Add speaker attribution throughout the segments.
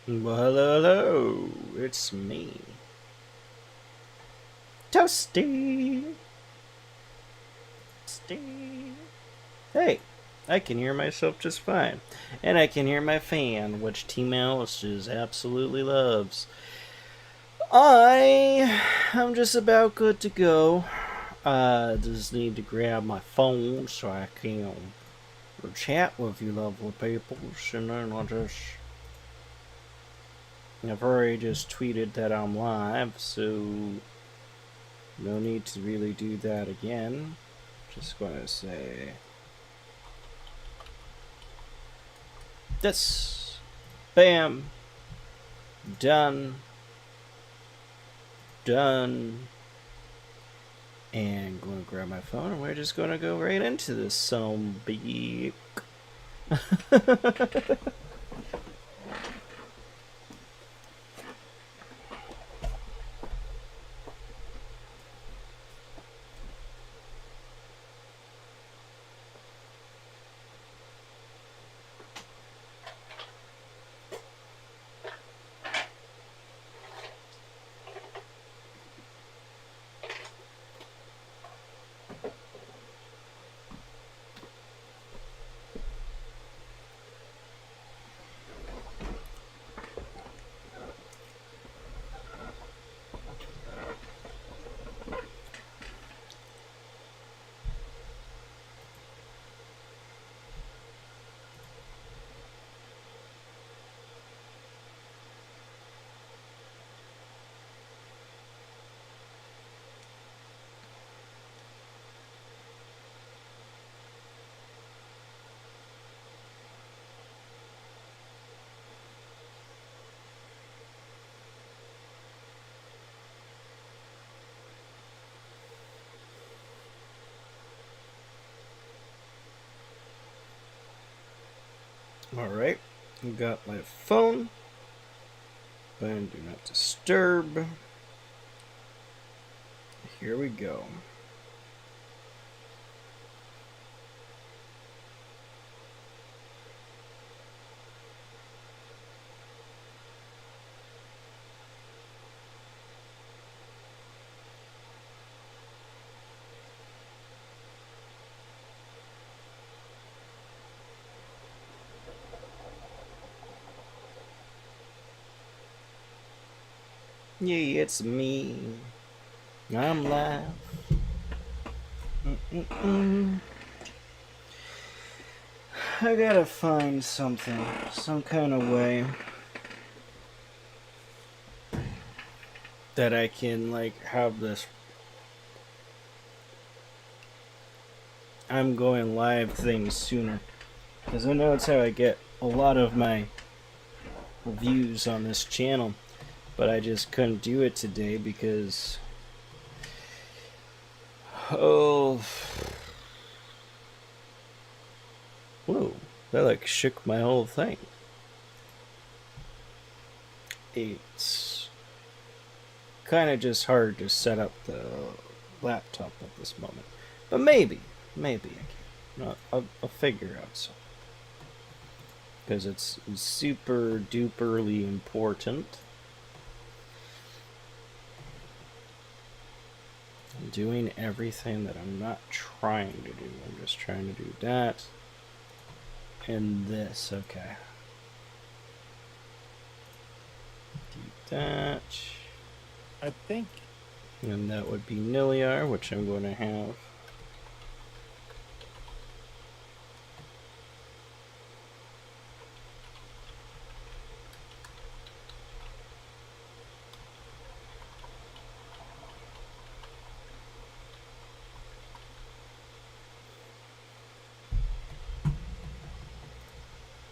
Speaker 1: Well, hello, hello. It's me. Toasty. Toasty. Hey, I can hear myself just fine. And I can hear my fan, which T Mouse just absolutely loves. I am just about good to go. I just need to grab my phone so I can chat with you lovely people. And then I've already just tweeted that I'm live, so no need to really do that again. Just gonna say this. Bam. Done. Done. And gonna grab my phone and we're just gonna go right into this zombie. Alright, got my phone. Then do not disturb. Here we go. Yeah, it's me. I'm live. I gotta find something, some kind of way that I can have this I'm going live thing sooner, because I know it's how I get a lot of my reviews on this channel, but I just couldn't do it today because whoa, that shook my whole thing. It's kind of just hard to set up the laptop at this moment, but maybe I can. I'll figure out something, because it's super duperly important. I'm doing everything that I'm not trying to do. I'm just trying to do that and this. Okay. Do that.
Speaker 2: I think.
Speaker 1: And that would be Niliar, which I'm going to have.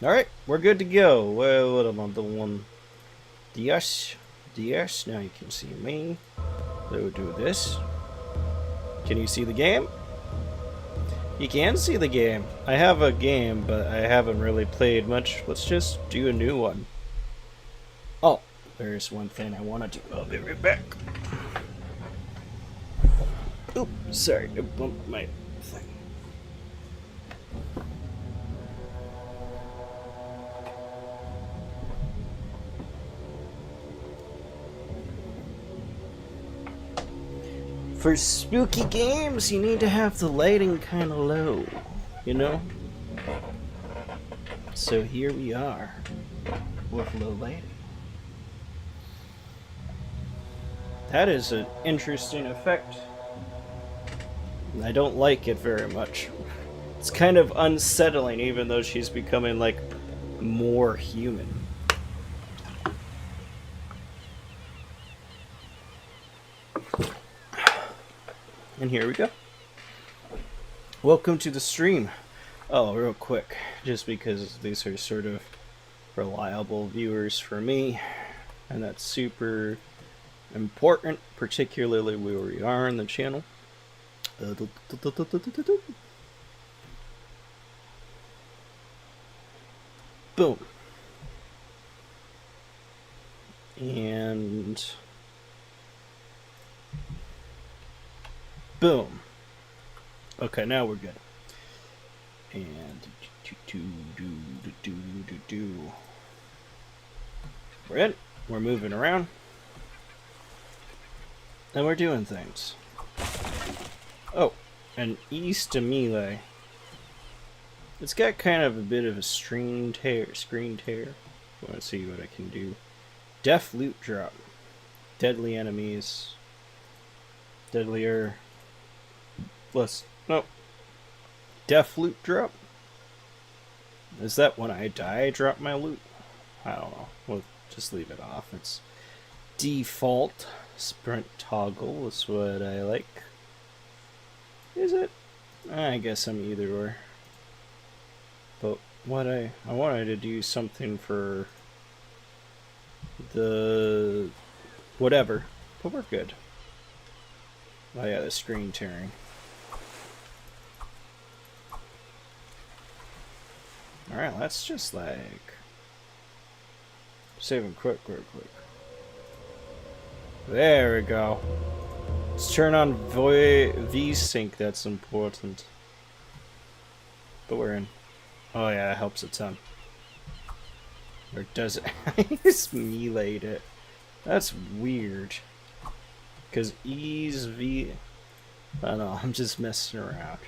Speaker 1: Alright, we're good to go. Well, what am I doing? Yes. Now you can see me. So we'll do this. Can you see the game? You can see the game. I have a game, but I haven't really played much. Let's just do a new one. Oh, there's one thing I want to do. I'll be right back. Oops, sorry, I bumped my thing. For spooky games, you need to have the lighting kind of low, you know? So here we are with low lighting. That is an interesting effect. I don't like it very much. It's kind of unsettling, even though she's becoming, like, more human. And here we go. Welcome to the stream. Oh, real quick, just because these are sort of reliable viewers for me, and that's super important, particularly where we are on the channel. Boom. And boom. Okay, now we're good. And we're in. We're moving around. And we're doing things. Oh, and east of melee. It's got kind of a bit of a screen tear. I want to see what I can do. Def loot drop. Deadly enemies. Deadlier. Less. Nope. Def loot drop? Is that when I die, I drop my loot? I don't know. We'll just leave it off. It's default. Sprint toggle is what I like. Is it? I guess I'm either or. But what I wanted to do something for the whatever, but we're good. Oh yeah, the screen tearing. Alright, let's just like save him quick. There we go. Let's turn on V-Sync, that's important. But we're in. Oh yeah, that helps a ton. Or does it? I just meleeed it. That's weird. Because E's V... I don't know, I'm just messing around.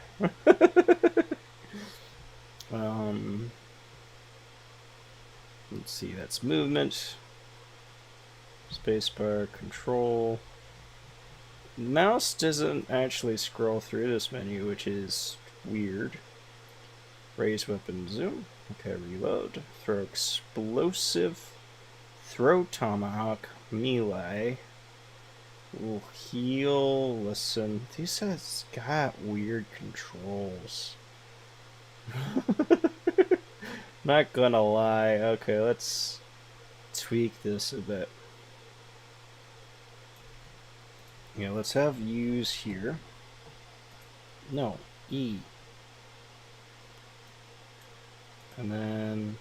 Speaker 1: Let's see, that's movement. Spacebar, control. Mouse doesn't actually scroll through this menu, which is weird. Raise weapon zoom. Okay, reload. Throw explosive. Throw tomahawk. Melee. Ooh, heal. Listen. These guys got weird controls. Not gonna lie. Okay, let's tweak this a bit. Yeah, let's have use here. No, E. And then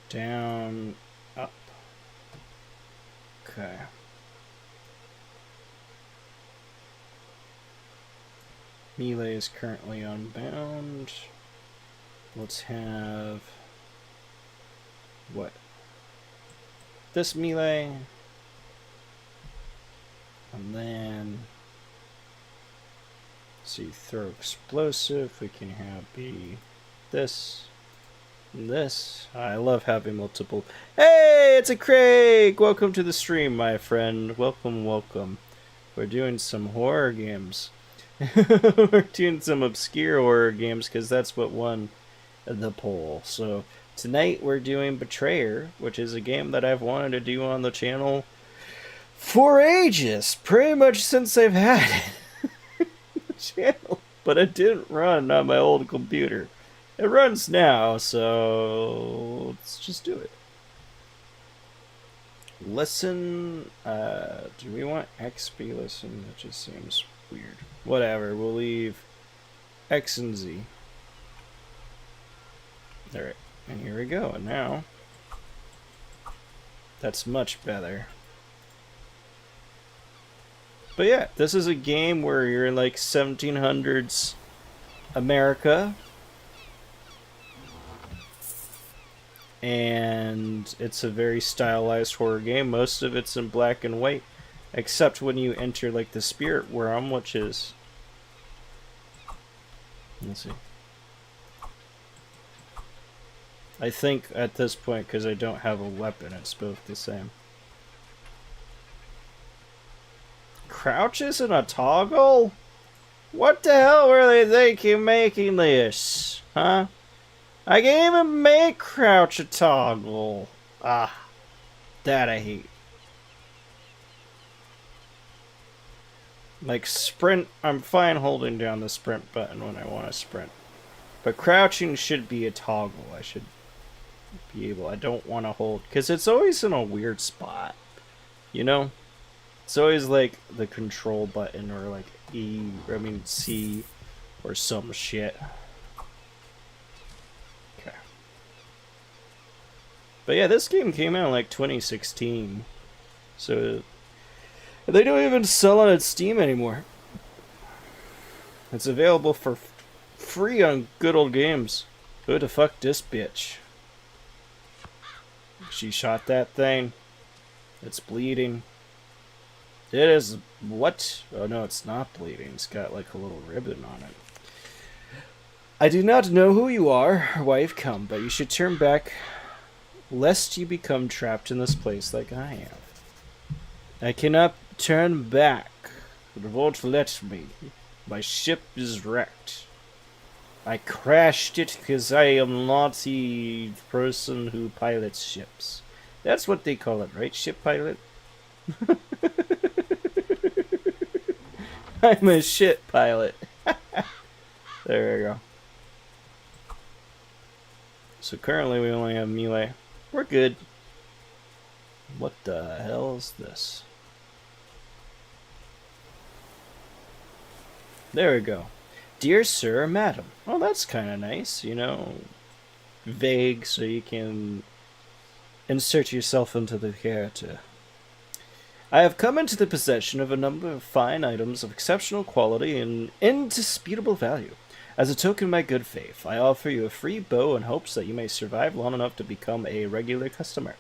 Speaker 1: down, up. Okay. Melee is currently unbound. Let's have what? This melee. And then see, throw explosive. We can have be this. And this. I love having multiple. Hey, it's a Craig! Welcome to the stream, my friend. Welcome. We're doing some horror games. We're doing some obscure horror games because that's what won the poll. So tonight we're doing Betrayer, which is a game that I've wanted to do on the channel for ages, pretty much since I've had it. The channel, but it didn't run on my old computer. It runs now, so let's just do it. Listen, do we want XB listen? That just seems weird. Whatever, we'll leave X and Z. Alright, and here we go, and now that's much better. But yeah, this is a game where you're in like 1700s America. And it's a very stylized horror game. Most of it's in black and white. Except when you enter, like, the spirit realm, which is... Let's see. I think at this point, because I don't have a weapon, it's both the same. Crouch isn't a toggle? What the hell were they thinking making this? Huh? I can even make crouch a toggle. Ah, that I hate. Like sprint, I'm fine holding down the sprint button when I want to sprint. But crouching should be a toggle. I should be able, I don't want to hold, because it's always in a weird spot. You know? It's always like the control button or like C or some shit. Okay. But yeah, this game came out in like 2016. So they don't even sell on its Steam anymore. It's available for free on Good Old Games. Who the fuck this bitch? She shot that thing. It's bleeding. It is... What? Oh no, it's not bleeding. It's got like a little ribbon on it. I do not know who you are or why you've come, but you should turn back lest you become trapped in this place like I am. I cannot turn back. It won't let me. My ship is wrecked. I crashed it because I am not the person who pilots ships. That's what they call it, right? Ship pilot? I'm a ship pilot. There we go. So currently we only have melee. We're good. What the hell is this? There we go. Dear sir or madam. Well, that's kind of nice, you know. Vague, so you can insert yourself into the character. I have come into the possession of a number of fine items of exceptional quality and indisputable value. As a token of my good faith, I offer you a free bow in hopes that you may survive long enough to become a regular customer.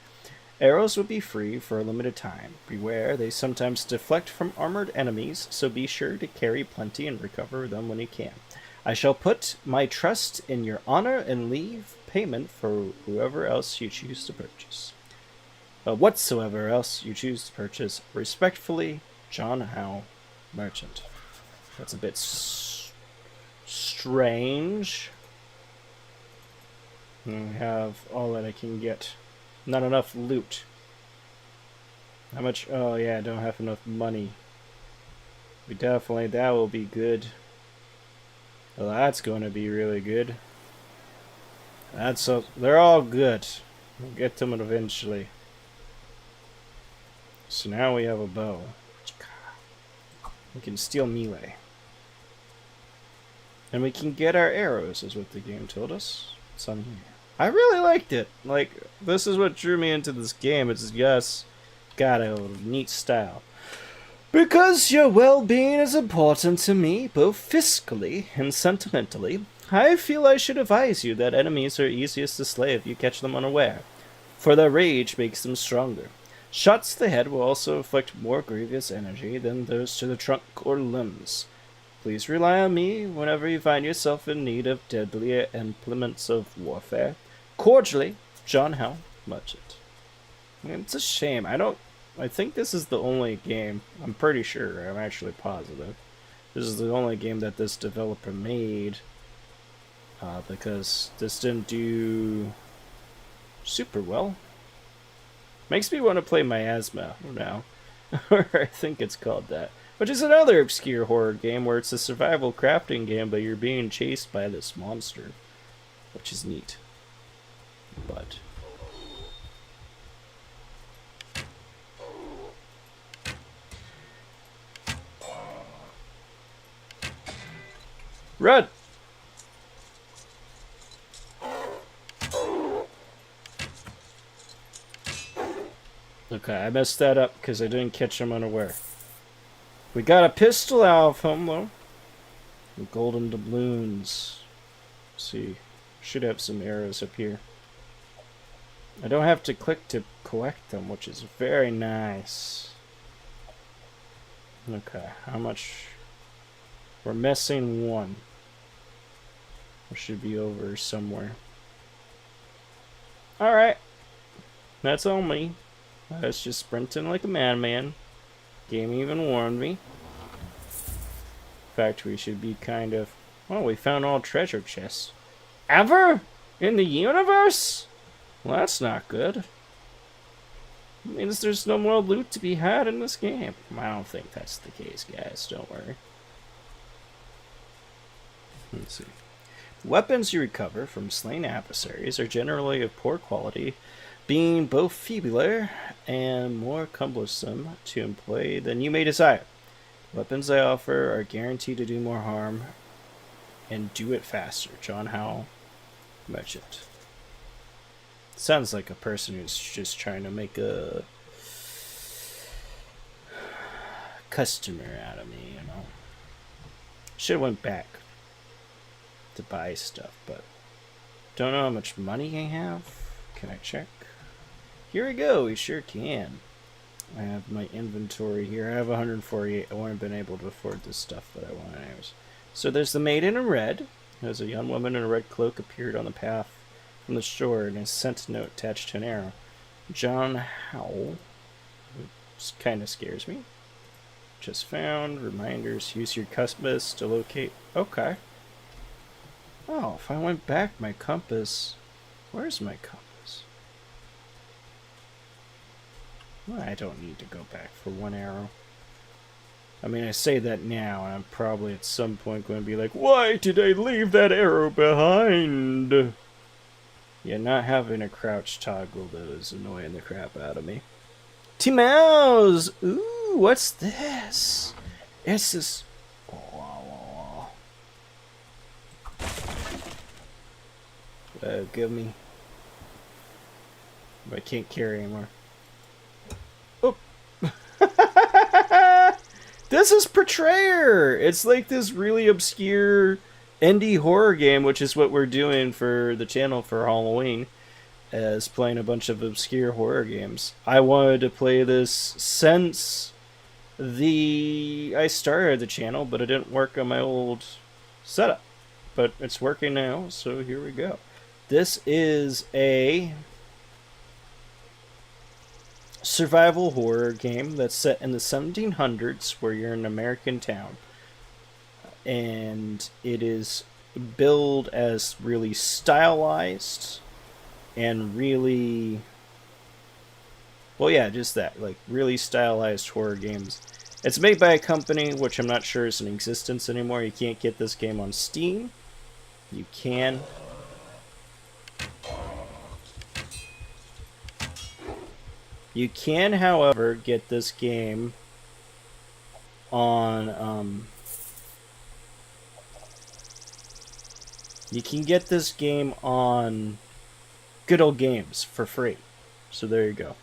Speaker 1: Arrows will be free for a limited time. Beware, they sometimes deflect from armored enemies, so be sure to carry plenty and recover them when you can. I shall put my trust in your honor and leave payment for whoever else you choose to purchase. Whatsoever else you choose to purchase, respectfully, John Howe, Merchant. That's a bit strange. I have all that I can get. Not enough loot. How much? Oh yeah, I don't have enough money. But definitely, that will be good. Well, that's going to be really good. They're all good. We'll get to them eventually. So now we have a bow. We can steal melee. And we can get our arrows, is what the game told us. It's on here. I really liked it. Like, this is what drew me into this game. It's just got a neat style. Because your well-being is important to me, both fiscally and sentimentally, I feel I should advise you that enemies are easiest to slay if you catch them unaware, for their rage makes them stronger. Shots to the head will also inflict more grievous energy than those to the trunk or limbs. Please rely on me whenever you find yourself in need of deadlier implements of warfare. Cordially, John Howe, Merchant. It's a shame. I think this is the only game, I'm pretty sure, I'm actually positive. This is the only game that this developer made. Because this didn't do super well. Makes me want to play Miasma now. Or I think it's called that. Which is another obscure horror game where it's a survival crafting game, but you're being chased by this monster. Which is neat. But... Run! Okay, I messed that up because I didn't catch him unaware. We got a pistol out of him, though. And golden doubloons. Let's see. Should have some arrows up here. I don't have to click to collect them, which is very nice. Okay, how much? We're missing one. It should be over somewhere. Alright, that's all me. I was just sprinting like a madman. Game even warned me. In fact, we should be kind of... Oh, we found all treasure chests. Ever? In the universe? Well, that's not good. It means there's no more loot to be had in this game. I don't think that's the case, guys. Don't worry. Let's see. Weapons you recover from slain adversaries are generally of poor quality, being both feebler and more cumbersome to employ than you may desire. Weapons I offer are guaranteed to do more harm and do it faster. John Howell, Merchant. Sounds like a person who's just trying to make a customer out of me, you know. Should have went back to buy stuff, but don't know how much money I have. Can I check? Here we go. We sure can. I have my inventory here. I have 148. I wouldn't have been able to afford this stuff, but I want anyways. So there's the maiden in red. There's a young woman in a red cloak appeared on the path from the shore and a sent note attached to an arrow. John Howell. Which kind of scares me. Just found. Reminders. Use your compass to locate. Okay. Oh, if I went back, my compass... Where's my compass? Well, I don't need to go back for one arrow. I mean, I say that now, and I'm probably at some point going to be like, why did I leave that arrow behind? Yeah, not having a crouch toggle, though, is annoying the crap out of me. T-Mouse! Ooh, what's this? It's this... give me. But I can't carry anymore. Oh. This is Portrayer! It's like this really obscure indie horror game, which is what we're doing for the channel for Halloween, as playing a bunch of obscure horror games. I wanted to play this since I started the channel, but it didn't work on my old setup. But it's working now, so here we go. This is a survival horror game that's set in the 1700s, where you're in an American town. And it is billed as really stylized and really... Well, yeah, just that. Like, really stylized horror games. It's made by a company which I'm not sure is in existence anymore. You can't get this game on Steam. You can... You can, however, get this game on, you can get this game on Good Old Games for free. So there you go.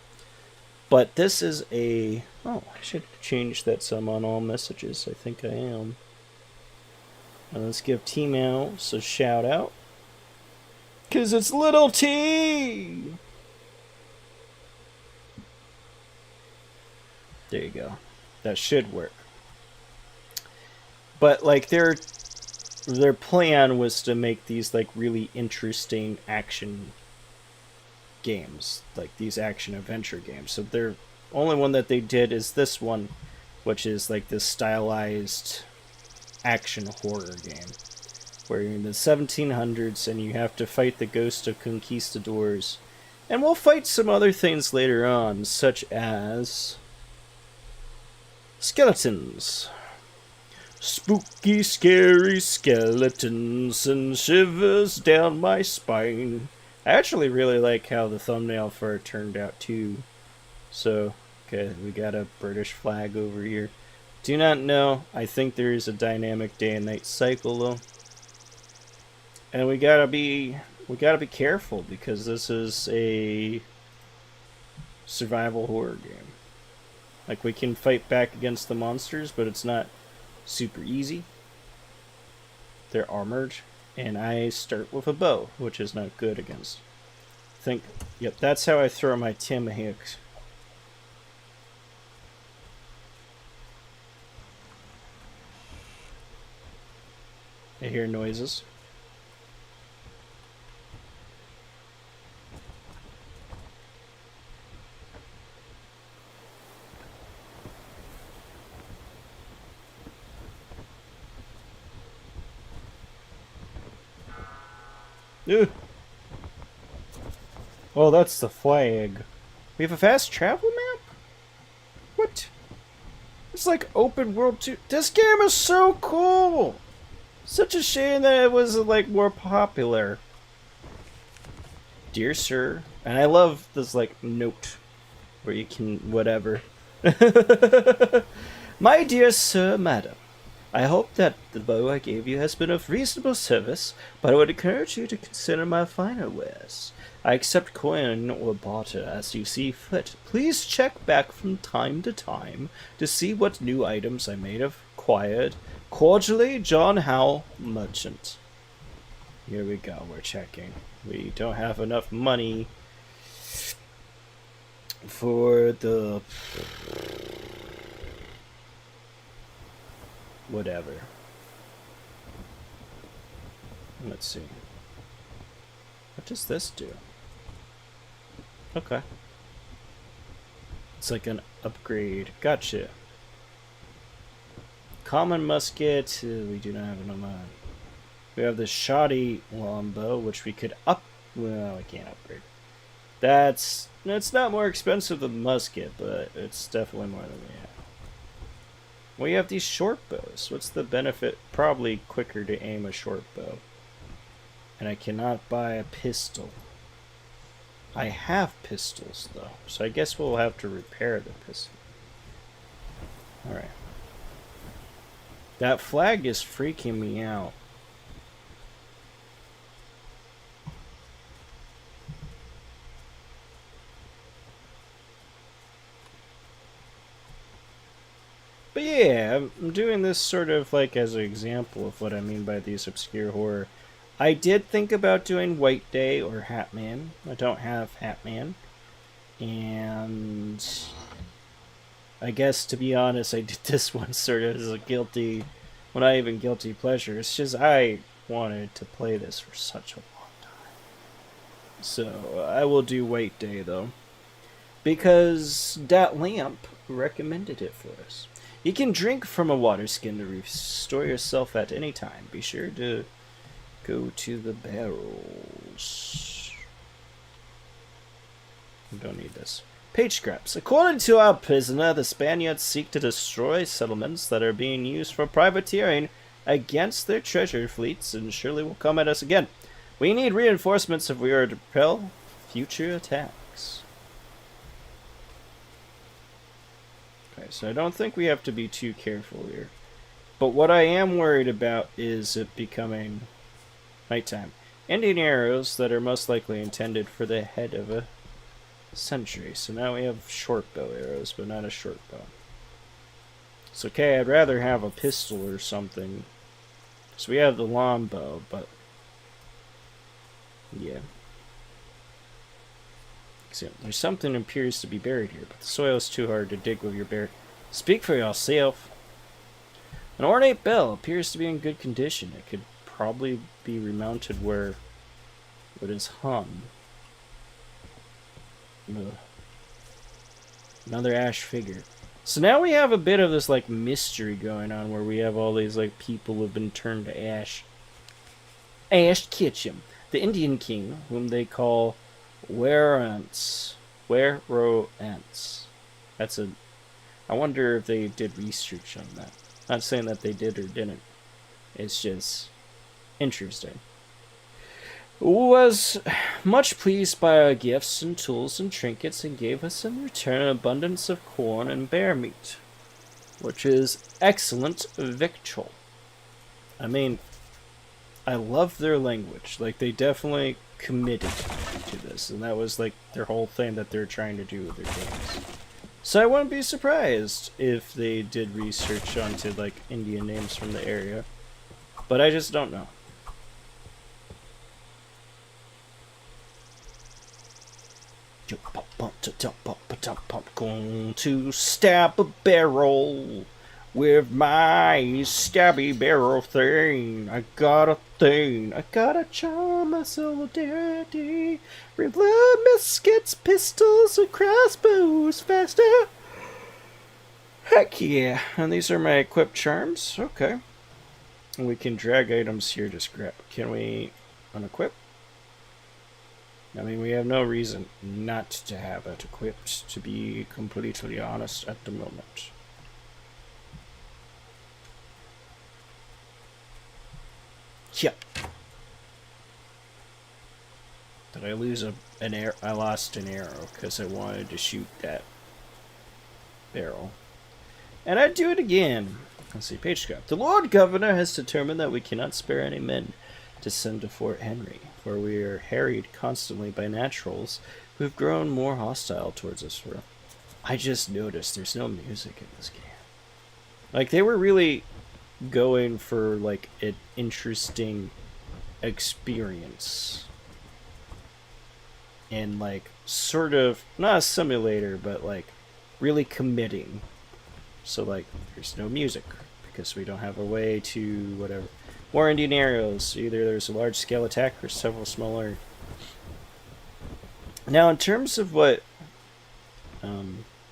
Speaker 1: But this is a... Oh, I should change that some on all messages. I think I am. And let's give T-Mouse a shout out. 'Cause it's Little T! There you go. That should work. But like their plan was to make these like really interesting action games, like these action adventure games. So their only one that they did is this one, which is like this stylized action horror game where you're in the 1700s and you have to fight the ghost of conquistadors. And we'll fight some other things later on, such as skeletons. Spooky, scary skeletons send shivers down my spine. I actually really like how the thumbnail for it turned out too. So, okay, we got a British flag over here. Do not know. I think there is a dynamic day and night cycle though. And we gotta be careful because this is a survival horror game. Like, we can fight back against the monsters, but it's not super easy. They're armored, and I start with a bow, which is not good against. Yep, that's how I throw my Tim Hicks. hear noises. Ugh. Oh, that's the flag. We have a fast travel map? What? It's like open world 2. This game is so cool! Such a shame that it wasn't like more popular. Dear sir, and I love this like note where you can whatever. My dear sir, madam, I hope that the bow I gave you has been of reasonable service, but I would encourage you to consider my finer wares. I accept coin or barter as you see fit. Please check back from time to time to see what new items I may have acquired. Cordially, John Howe, Merchant. Here we go, we're checking. We don't have enough money for the... whatever. Let's see. What does this do? Okay. It's like an upgrade. Gotcha. Common musket. We do not have enough money. We have the shoddy longbow, which we could up. Well, we can't upgrade. It's not more expensive than musket, but it's definitely more than we have. We have these short bows. What's the benefit? Probably quicker to aim a short bow. And I cannot buy a pistol. I have pistols, though, so I guess we'll have to repair the pistol. Alright. That flag is freaking me out. But yeah, I'm doing this sort of like as an example of what I mean by these obscure horror. I did think about doing White Day or Hatman. I don't have Hatman. And I guess, to be honest, I did this one sort of as a guilty, well, not even guilty pleasure. It's just I wanted to play this for such a long time. So I will do White Day, though. Because that lamp recommended it for us. You can drink from a water skin to restore yourself at any time. Be sure to go to the barrels. We don't need this. Page scraps. According to our prisoner, the Spaniards seek to destroy settlements that are being used for privateering against their treasure fleets and surely will come at us again. We need reinforcements if we are to repel future attacks. Okay, so I don't think we have to be too careful here. But what I am worried about is it becoming nighttime. Indian arrows that are most likely intended for the head of a sentry. So now we have short bow arrows, but not a short bow. It's okay, I'd rather have a pistol or something. So we have the long bow, but yeah. There's something appears to be buried here, but the soil is too hard to dig with your bare. Speak for yourself. An ornate bell appears to be in good condition. It could probably be remounted where it is hung. Ugh. Another ash figure. So now we have a bit of this like mystery going on where we have all these like people who have been turned to ash. Ash Ketchum, the Indian king, whom they call Werance. That's a... I wonder if they did research on that. Not saying that they did or didn't. It's just interesting. Was much pleased by our gifts and tools and trinkets and gave us in return an abundance of corn and bear meat, which is excellent victual. I mean, I love their language. Like, they definitely committed to this, and that was like their whole thing that they're trying to do with their games. So I wouldn't be surprised if they did research onto like Indian names from the area, but I just don't know. Going to stab a barrel With my stabby barrel thing, I got a thing. I gotta charm myself, daddy. Reload muskets, pistols, and crossbows faster. Heck yeah. And these are my equipped charms. Okay. And we can drag items here, just grab. Can we unequip? I mean, we have no reason not to have it equipped, to be completely honest at the moment. Yeah. Did I lose an arrow? I lost an arrow because I wanted to shoot that barrel. And I'd do it again. Let's see, page scrap. The Lord Governor has determined that we cannot spare any men to send to Fort Henry, for we are harried constantly by naturals who have grown more hostile towards us. I just noticed there's no music in this game. Like, they were really going for, like, an interesting experience. And, like, sort of, not a simulator, but, like, really committing. So, like, there's no music, because we don't have a way to, whatever. More Indian arrows. Either there's a large-scale attack or several smaller. Now, in terms of what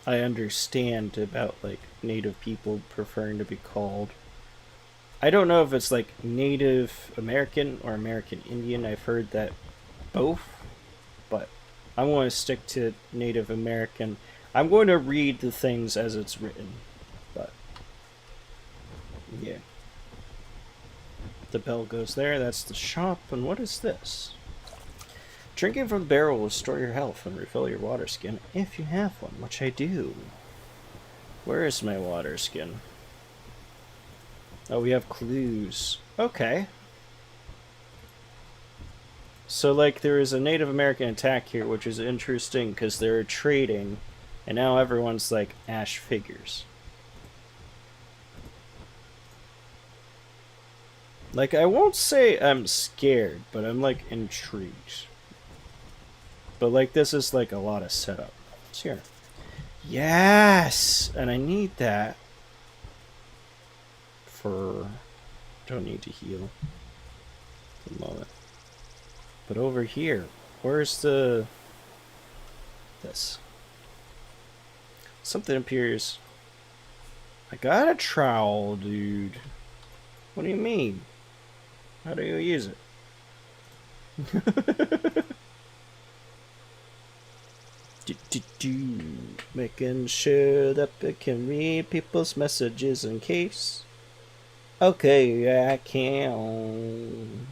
Speaker 1: I understand about, like, Native people preferring to be called, I don't know if it's, like, Native American or American Indian. I've heard that both, but I'm going to stick to Native American. I'm going to read the things as it's written, but yeah. The bell goes there. That's the shop. And what is this? Drinking from the barrel will restore your health and refill your water skin if you have one, which I do. Where is my water skin? Oh, we have clues. Okay. So, like, there is a Native American attack here, which is interesting because they're trading, and now everyone's like ash figures. Like, I won't say I'm scared, but I'm, like, intrigued. But, like, this is, like, a lot of setup. It's here. Yes! And I need that for... Don't need to heal. For the moment. But over here, where's the... This. Something appears. I got a trowel, dude. What do you mean? How do you use it? Making sure that I can read people's messages in case. Okay, yeah, I can.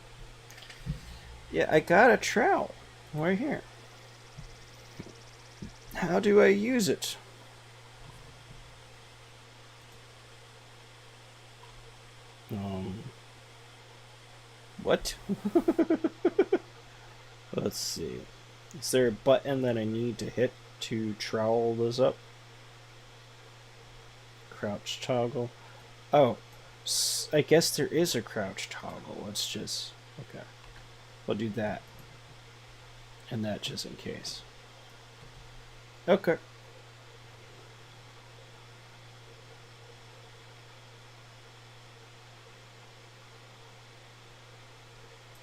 Speaker 1: Yeah, I got a trowel right here. How do I use it? What? Let's see. Is there a button that I need to hit to trowel this up? Crouch toggle. Oh, I guess there is a crouch toggle. Let's just... Okay. We'll do that. And that just in case. Okay.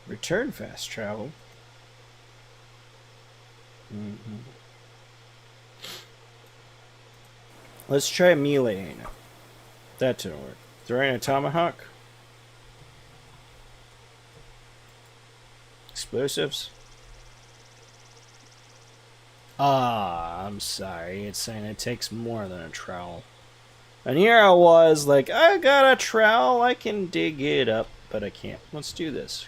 Speaker 1: Return fast travel. Let's try meleeing. That didn't work. Throwing a tomahawk. Explosives. Ah, I'm sorry. It's saying it takes more than a trowel. And here I was like, I got a trowel. I can dig it up, but I can't. Let's do this.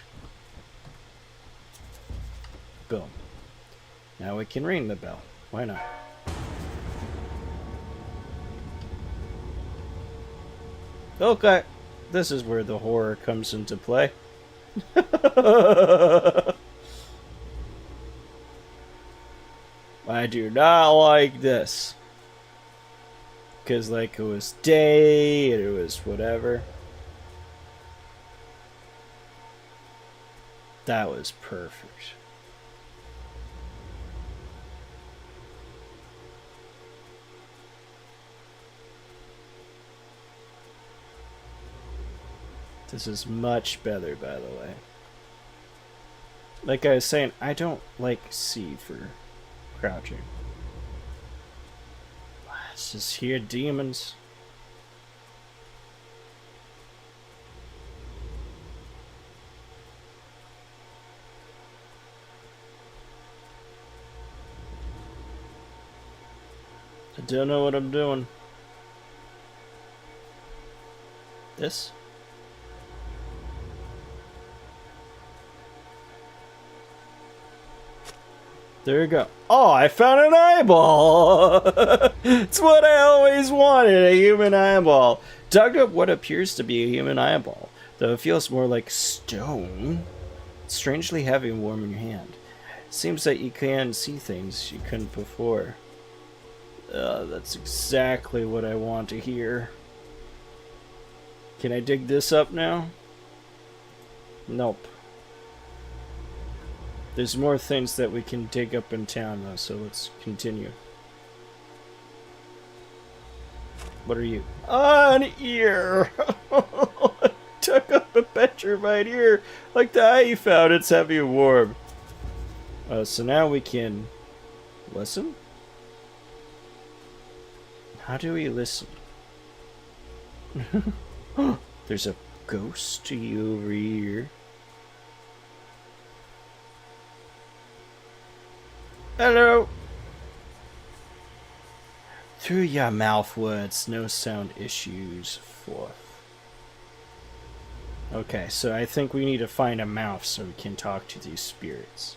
Speaker 1: Boom. Now we can ring the bell. Why not? Okay. This is where the horror comes into play. I do not like this. Because, like, it was day, and it was whatever. That was perfect. This is much better, by the way. Like I was saying, I don't like C for crouching. Let's just hear demons. I don't know what I'm doing. This? There you go. Oh, I found an eyeball! It's what I always wanted, a human eyeball. Dug up what appears to be a human eyeball, though it feels more like stone. It's strangely heavy and warm in your hand. It seems that you can see things you couldn't before. That's exactly what I want to hear. Can I dig this up now? Nope. There's more things that we can dig up in town, though, so let's continue. What are you? An ear! Took up a petrified ear, like the eye you found. It's heavy and warm. So now we can listen? How do we listen? There's a ghost over here. Hello. Through your mouth words, no sound issues forth. Okay, so I think we need to find a mouth so we can talk to these spirits.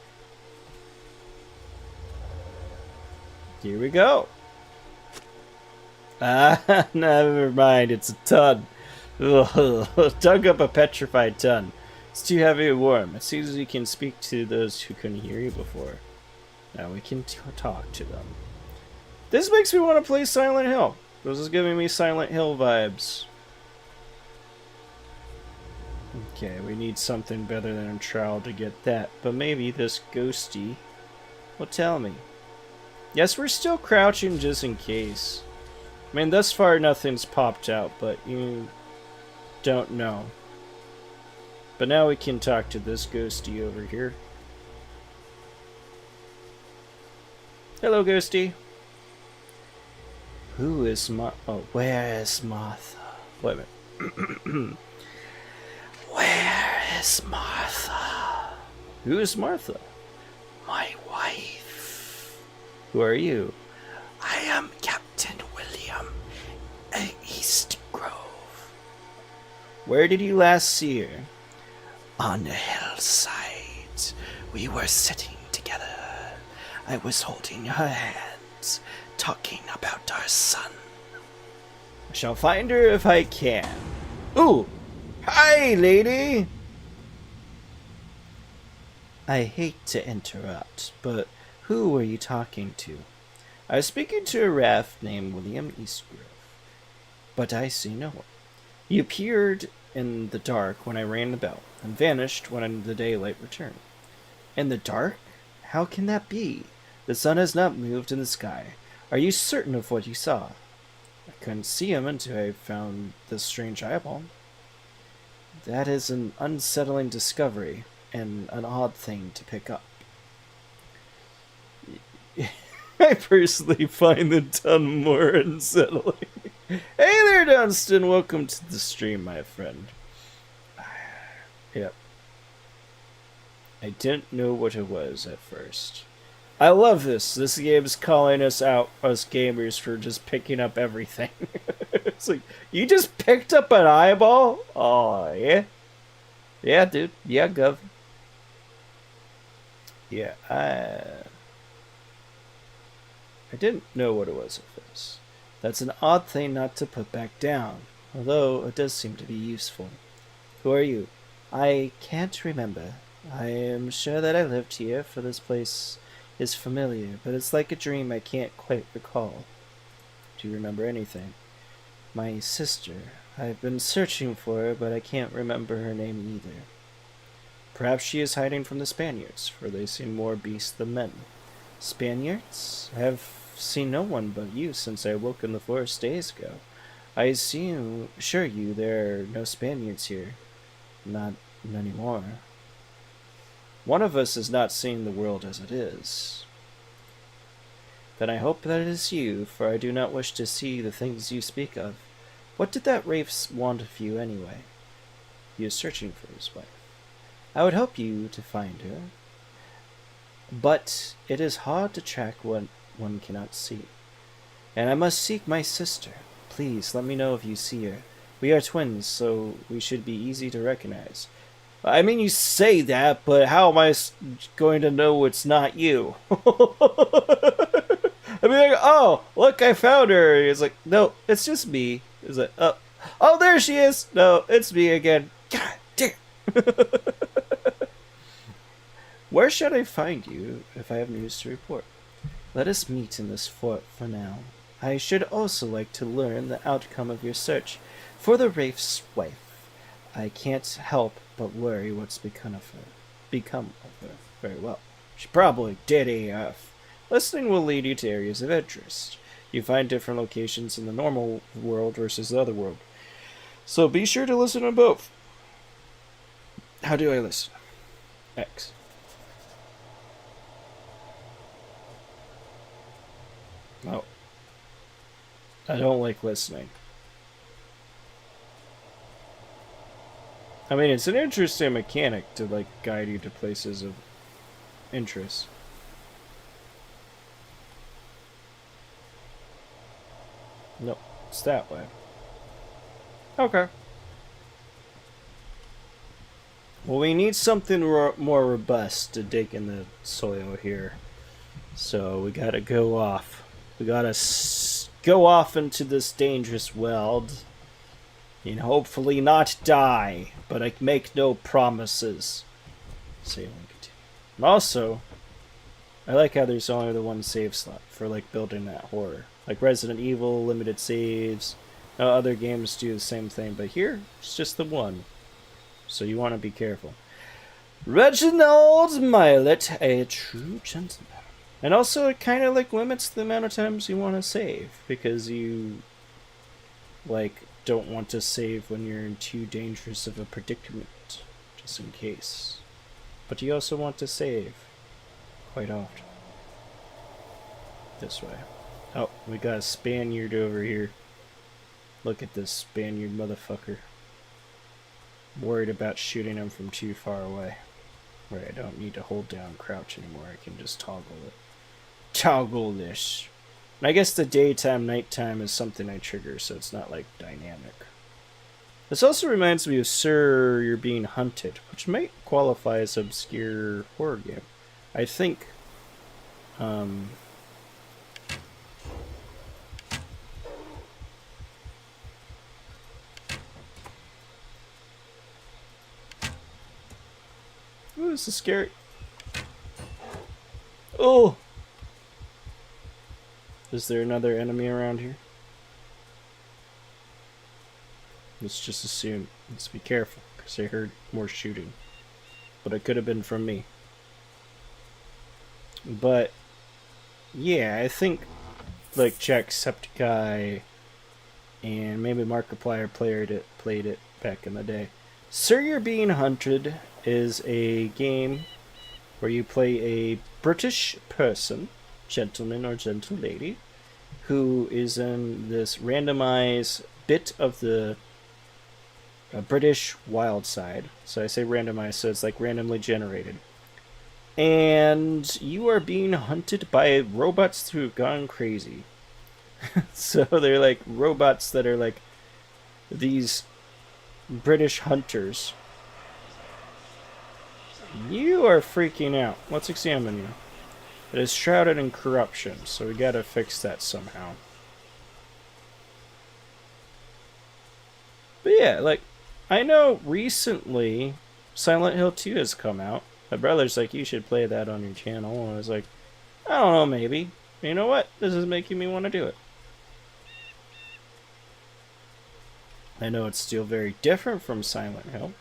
Speaker 1: Here we go. Ah, never mind, it's a ton. Ugh, dug up a petrified ton. It's too heavy and warm. It seems you can speak to those who couldn't hear you before. Now we can talk to them. This makes me want to play Silent Hill. This is giving me Silent Hill vibes. Okay, we need something better than a trowel to get that, but maybe this ghosty will tell me. Yes, we're still crouching just in case. I mean, thus far nothing's popped out, but you don't know. But now we can talk to this ghosty over here. Hello, ghosty. Who is where is Martha? Wait a minute. Where is Martha? Who is Martha? My wife. Who are you? I am Captain William East Grove. Where did you last see her? On the hillside. We were sitting together. I was holding her hands, talking about our son. I shall find her if I can. Ooh! Hi, lady! I hate to interrupt, but who were you talking to? I was speaking to a ref named William Eastgrove, but I see no one. He appeared in the dark when I rang the bell, and vanished when the daylight returned. In the dark? How can that be? The sun has not moved in the sky. Are you certain of what you saw? I couldn't see him until I found this strange eyeball. That is an unsettling discovery, and an odd thing to pick up. I personally find the ton more unsettling. Hey there, Dunstan! Welcome to the stream, my friend. Yep. I didn't know what it was at first. I love this. This game is calling us out, us gamers, for just picking up everything. It's like, you just picked up an eyeball? Oh, yeah? Yeah, dude. Yeah, Gov. Yeah, I didn't know what it was at first. That's an odd thing not to put back down, although it does seem to be useful. Who are you? I can't remember. I am sure that I lived here, for this place is familiar, but it's like a dream I can't quite recall. Do you remember anything? My sister. I've been searching for her, but I can't remember her name either. Perhaps she is hiding from the Spaniards, for they seem more beasts than men. Spaniards? I have seen no one but you since I woke in the forest days ago. I assure you there are no Spaniards here. Not anymore. One of us is not seeing the world as it is. Then I hope that it is you, for I do not wish to see the things you speak of. What did that Wraith want of you anyway? He is searching for his wife. I would help you to find her, but it is hard to track what one cannot see. And I must seek my sister. Please, let me know if you see her. We are twins, so we should be easy to recognize. I mean, you say that, but how am I going to know it's not you? I mean, like, oh, look, I found her. He's like, no, it's just me. He's like, oh, there she is. No, it's me again. God damn. Where should I find you if I have news to report? Let us meet in this fort for now. I should also like to learn the outcome of your search for the Wraith's wife. I can't help but worry what's become of her. Very well. She probably did AF. Listening will lead you to areas of interest. You find different locations in the normal world versus the other world. So be sure to listen to both. How do I listen? X. Oh. I don't like listening. I mean, it's an interesting mechanic to, like, guide you to places of interest. Nope, it's that way. Okay. Well, we need something more robust to dig in the soil here. So we gotta go off. We gotta go off into this dangerous world. And hopefully not die. But I make no promises. Save and continue. Also, I like how there's only the one save slot for, like, building that horror. Like Resident Evil, limited saves. Other games do the same thing, but here, it's just the one. So you want to be careful. Reginald Milet, a true gentleman. And also, it kind of, like, limits the amount of times you want to save. Because you, like, don't want to save when you're in too dangerous of a predicament. Just in case. But you also want to save quite often. This way. Oh, we got a Spaniard over here. Look at this Spaniard motherfucker. I'm worried about shooting him from too far away. Where I don't need to hold down crouch anymore. I can just toggle it. Toggle this. And I guess the daytime, nighttime is something I trigger, so it's not, like, dynamic. This also reminds me of Sir, You're Being Hunted, which might qualify as an obscure horror game. I think, ooh, this is scary. Oh! Is there another enemy around here? Let's just assume. Let's be careful, because I heard more shooting. But it could have been from me. But, yeah, I think, like, Jacksepticeye and maybe Markiplier played it back in the day. Sir, You're Being Hunted is a game where you play a British person, gentleman or gentle lady, who is in this randomized bit of the British wild side. So I say randomized, so it's like randomly generated. And you are being hunted by robots who have gone crazy. So they're like robots that are like these British hunters. You are freaking out. Let's examine you. It is shrouded in corruption, so we gotta fix that somehow. But yeah, like, I know recently Silent Hill 2 has come out. My brother's like, you should play that on your channel. And I was like, I don't know, maybe. You know what? This is making me want to do it. I know it's still very different from Silent Hill.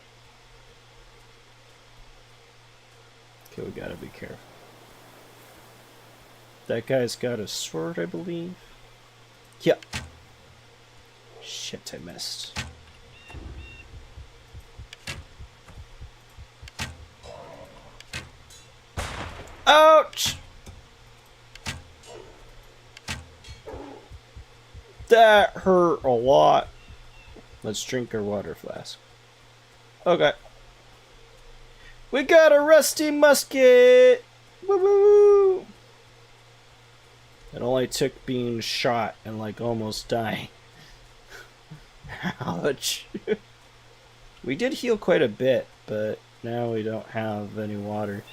Speaker 1: Okay, we gotta be careful. That guy's got a sword, I believe. Yep. Shit, I missed. Ouch! That hurt a lot. Let's drink our water flask. Okay. We got a rusty musket! Woo woo! It only took being shot and like almost dying. Ouch. We did heal quite a bit, but now we don't have any water.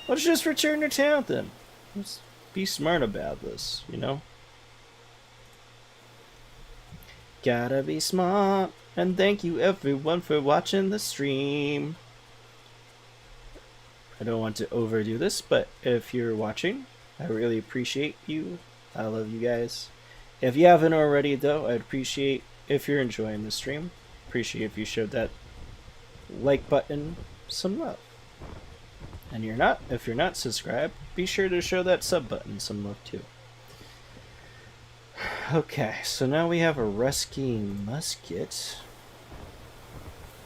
Speaker 1: Let's just return to town then. Let's be smart about this, you know? Gotta be smart. And thank you everyone for watching the stream. I don't want to overdo this, but if you're watching, I really appreciate you. I love you guys. If you haven't already though, I'd appreciate if you're enjoying the stream. Appreciate if you showed that like button some love. And if you're not subscribed, be sure to show that sub button some love too. Okay, so now we have a rusty musket,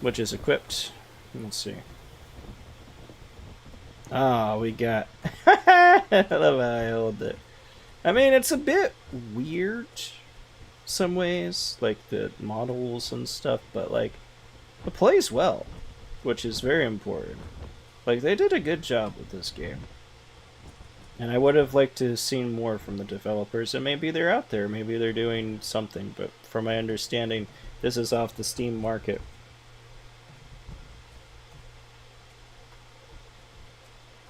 Speaker 1: which is equipped. Let's see. Oh, we got... I love how I hold it. I mean, it's a bit weird some ways, like the models and stuff, but like, it plays well, which is very important. Like, they did a good job with this game. And I would have liked to have seen more from the developers, and maybe they're out there, maybe they're doing something, but from my understanding, this is off the Steam market.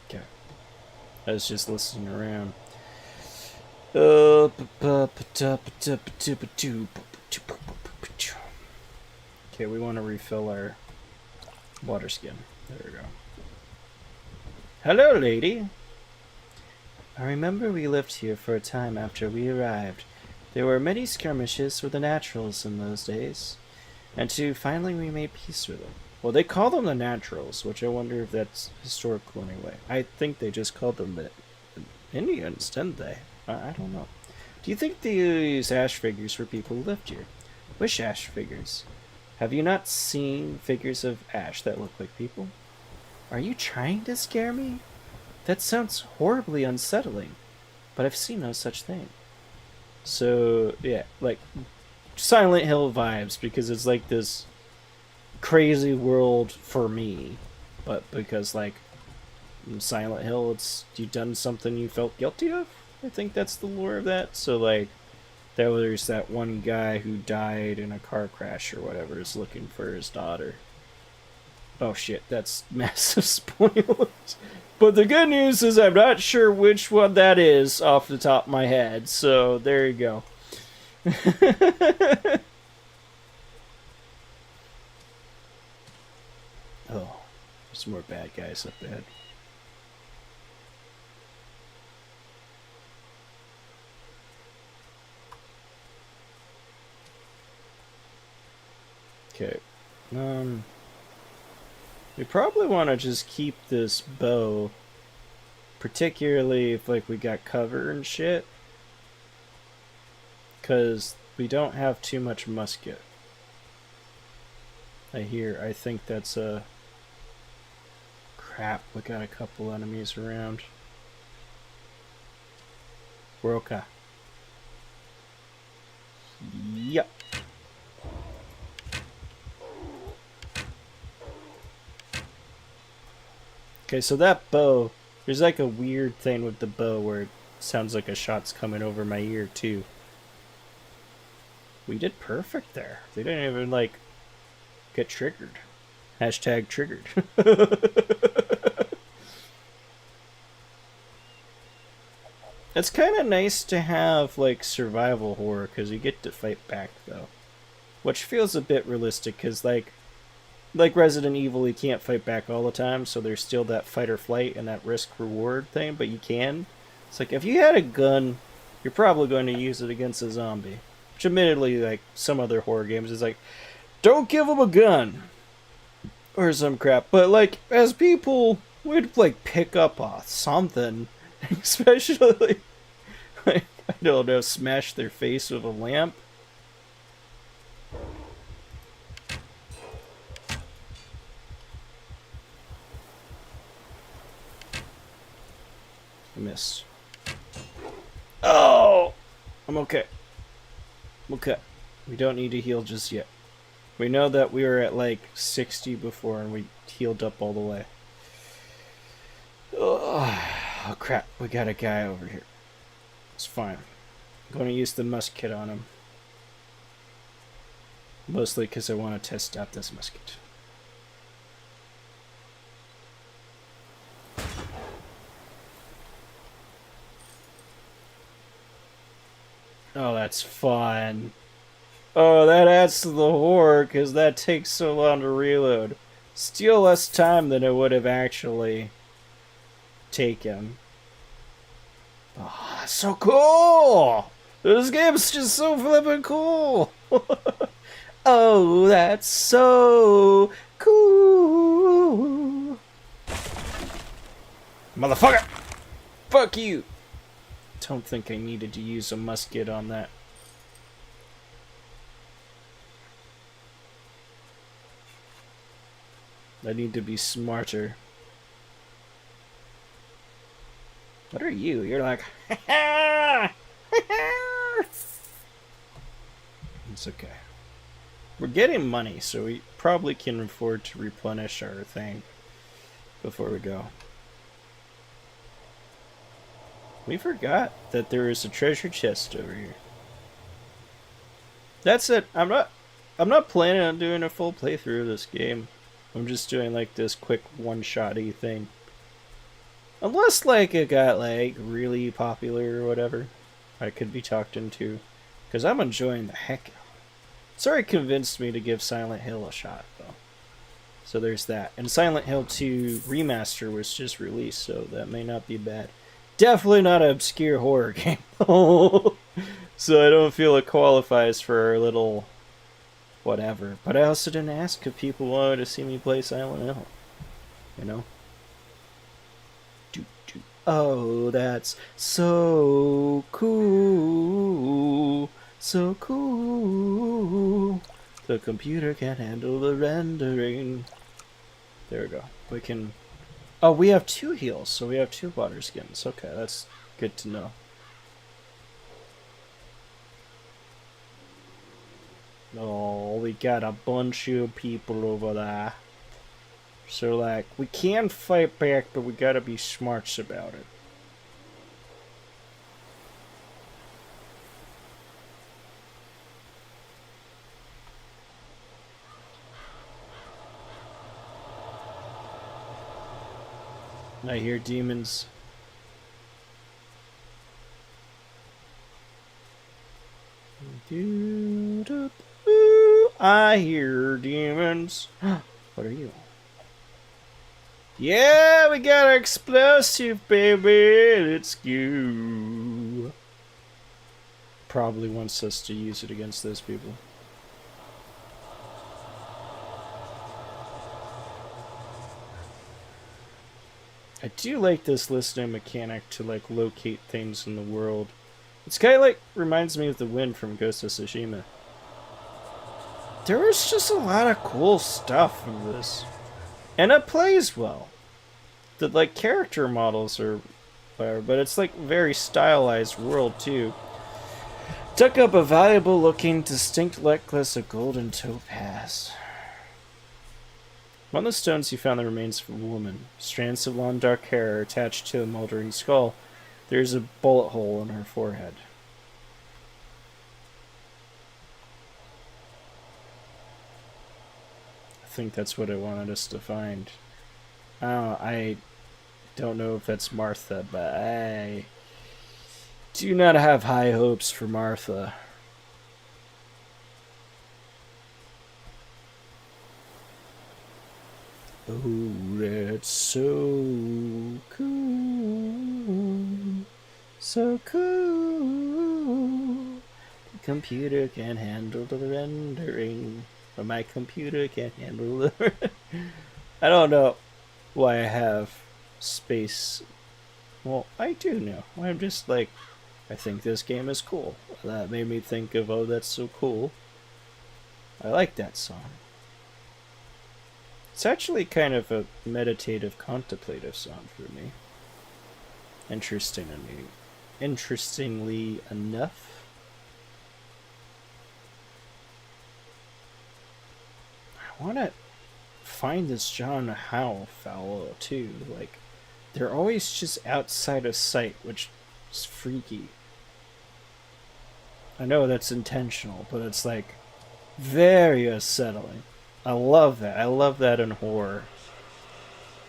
Speaker 1: Okay. I was just listening around. Okay, we want to refill our water skin. There we go. Hello, lady. I remember we lived here for a time after we arrived. There were many skirmishes with the Naturals in those days, and finally we made peace with them. Well, they call them the Naturals, which I wonder if that's historical anyway. I think they just called them the Indians, didn't they? I don't know. Do you think they use ash figures for people who lived here? Which ash figures? Have you not seen figures of ash that look like people? Are you trying to scare me? That sounds horribly unsettling, but I've seen no such thing. So, yeah, like Silent Hill vibes, because it's like this crazy world for me, but because like in Silent Hill, it's you've done something you felt guilty of. I think that's the lore of that. So like, there's that one guy who died in a car crash or whatever is looking for his daughter. Oh shit, that's massive spoilers. But the good news is I'm not sure which one that is off the top of my head. So there you go. Oh, there's more bad guys up ahead. Okay. We probably want to just keep this bow, particularly if like we got cover and shit, because we don't have too much musket. I think that's a crap. We got a couple enemies around. We're okay. Yep. Okay, so that bow, there's like a weird thing with the bow where it sounds like a shot's coming over my ear too. We did perfect there. They didn't even like get triggered. Hashtag triggered. It's kind of nice to have like survival horror because you get to fight back though, which feels a bit realistic because like Resident Evil, you can't fight back all the time, so there's still that fight or flight and that risk reward thing, but you can. It's like if you had a gun, you're probably going to use it against a zombie. Which admittedly, like some other horror games, is like, don't give them a gun or some crap. But like as people, we'd like pick up something, especially like I don't know, smash their face with a lamp. Missed. Oh! I'm okay. Okay. We don't need to heal just yet. We know that we were at like 60 before and we healed up all the way. Oh crap, we got a guy over here. It's fine. I'm going to use the musket on him. Mostly because I want to test out this musket. Oh, that's fun. Oh, that adds to the horror because that takes so long to reload. Still less time than it would have actually taken. Oh, so cool! This game's just so flippin' cool! Oh, that's so cool! Motherfucker! Fuck you! Don't think I needed to use a musket on that. I need to be smarter. What are you? You're like, it's okay. We're getting money, so we probably can afford to replenish our thing before we go. We forgot that there is a treasure chest over here. That's it. I'm not planning on doing a full playthrough of this game. I'm just doing like this quick one-shot-y thing. Unless like it got like really popular or whatever, I could be talked into. Because I'm enjoying the heck out of it. It's already convinced me to give Silent Hill a shot though. So there's that. And Silent Hill 2 Remaster was just released, so that may not be bad. Definitely not an obscure horror game. So I don't feel it qualifies for our little whatever. But I also didn't ask if people wanted to see me play Silent Hill. You know? Oh, that's so cool. So cool. The computer can't handle the rendering. There we go. We can... Oh, we have 2 heals, so we have 2 water skins. Okay, that's good to know. Oh, we got a bunch of people over there. So, like, we can fight back, but we gotta be smarts about it. I hear demons. I hear demons. What are you? Yeah, we got an explosive, baby. Let's go. Probably wants us to use it against those people. I do like this listening mechanic to like locate things in the world. It's kind of like reminds me of the wind from Ghost of Tsushima. There is just a lot of cool stuff in this. And it plays well. The like character models are whatever, but it's like very stylized world too. Dug up a valuable looking distinct necklace of gold and topaz. Among the stones you found the remains of a woman. Strands of long dark hair are attached to a moldering skull. There is a bullet hole in her forehead. I think that's what I wanted us to find. I don't know if that's Martha, but I do not have high hopes for Martha. Oh, that's so cool. So cool. The computer can't handle the rendering. But my computer can't handle the... I don't know why I have space. Well, I do know. I'm just like, I think this game is cool. That made me think of, oh, that's so cool. I like that song. It's actually kind of a meditative, contemplative song for me. Interestingly enough, I want to find this John Howe fellow too. Like, they're always just outside of sight, which is freaky. I know that's intentional, but it's like very unsettling. I love that. I love that in horror.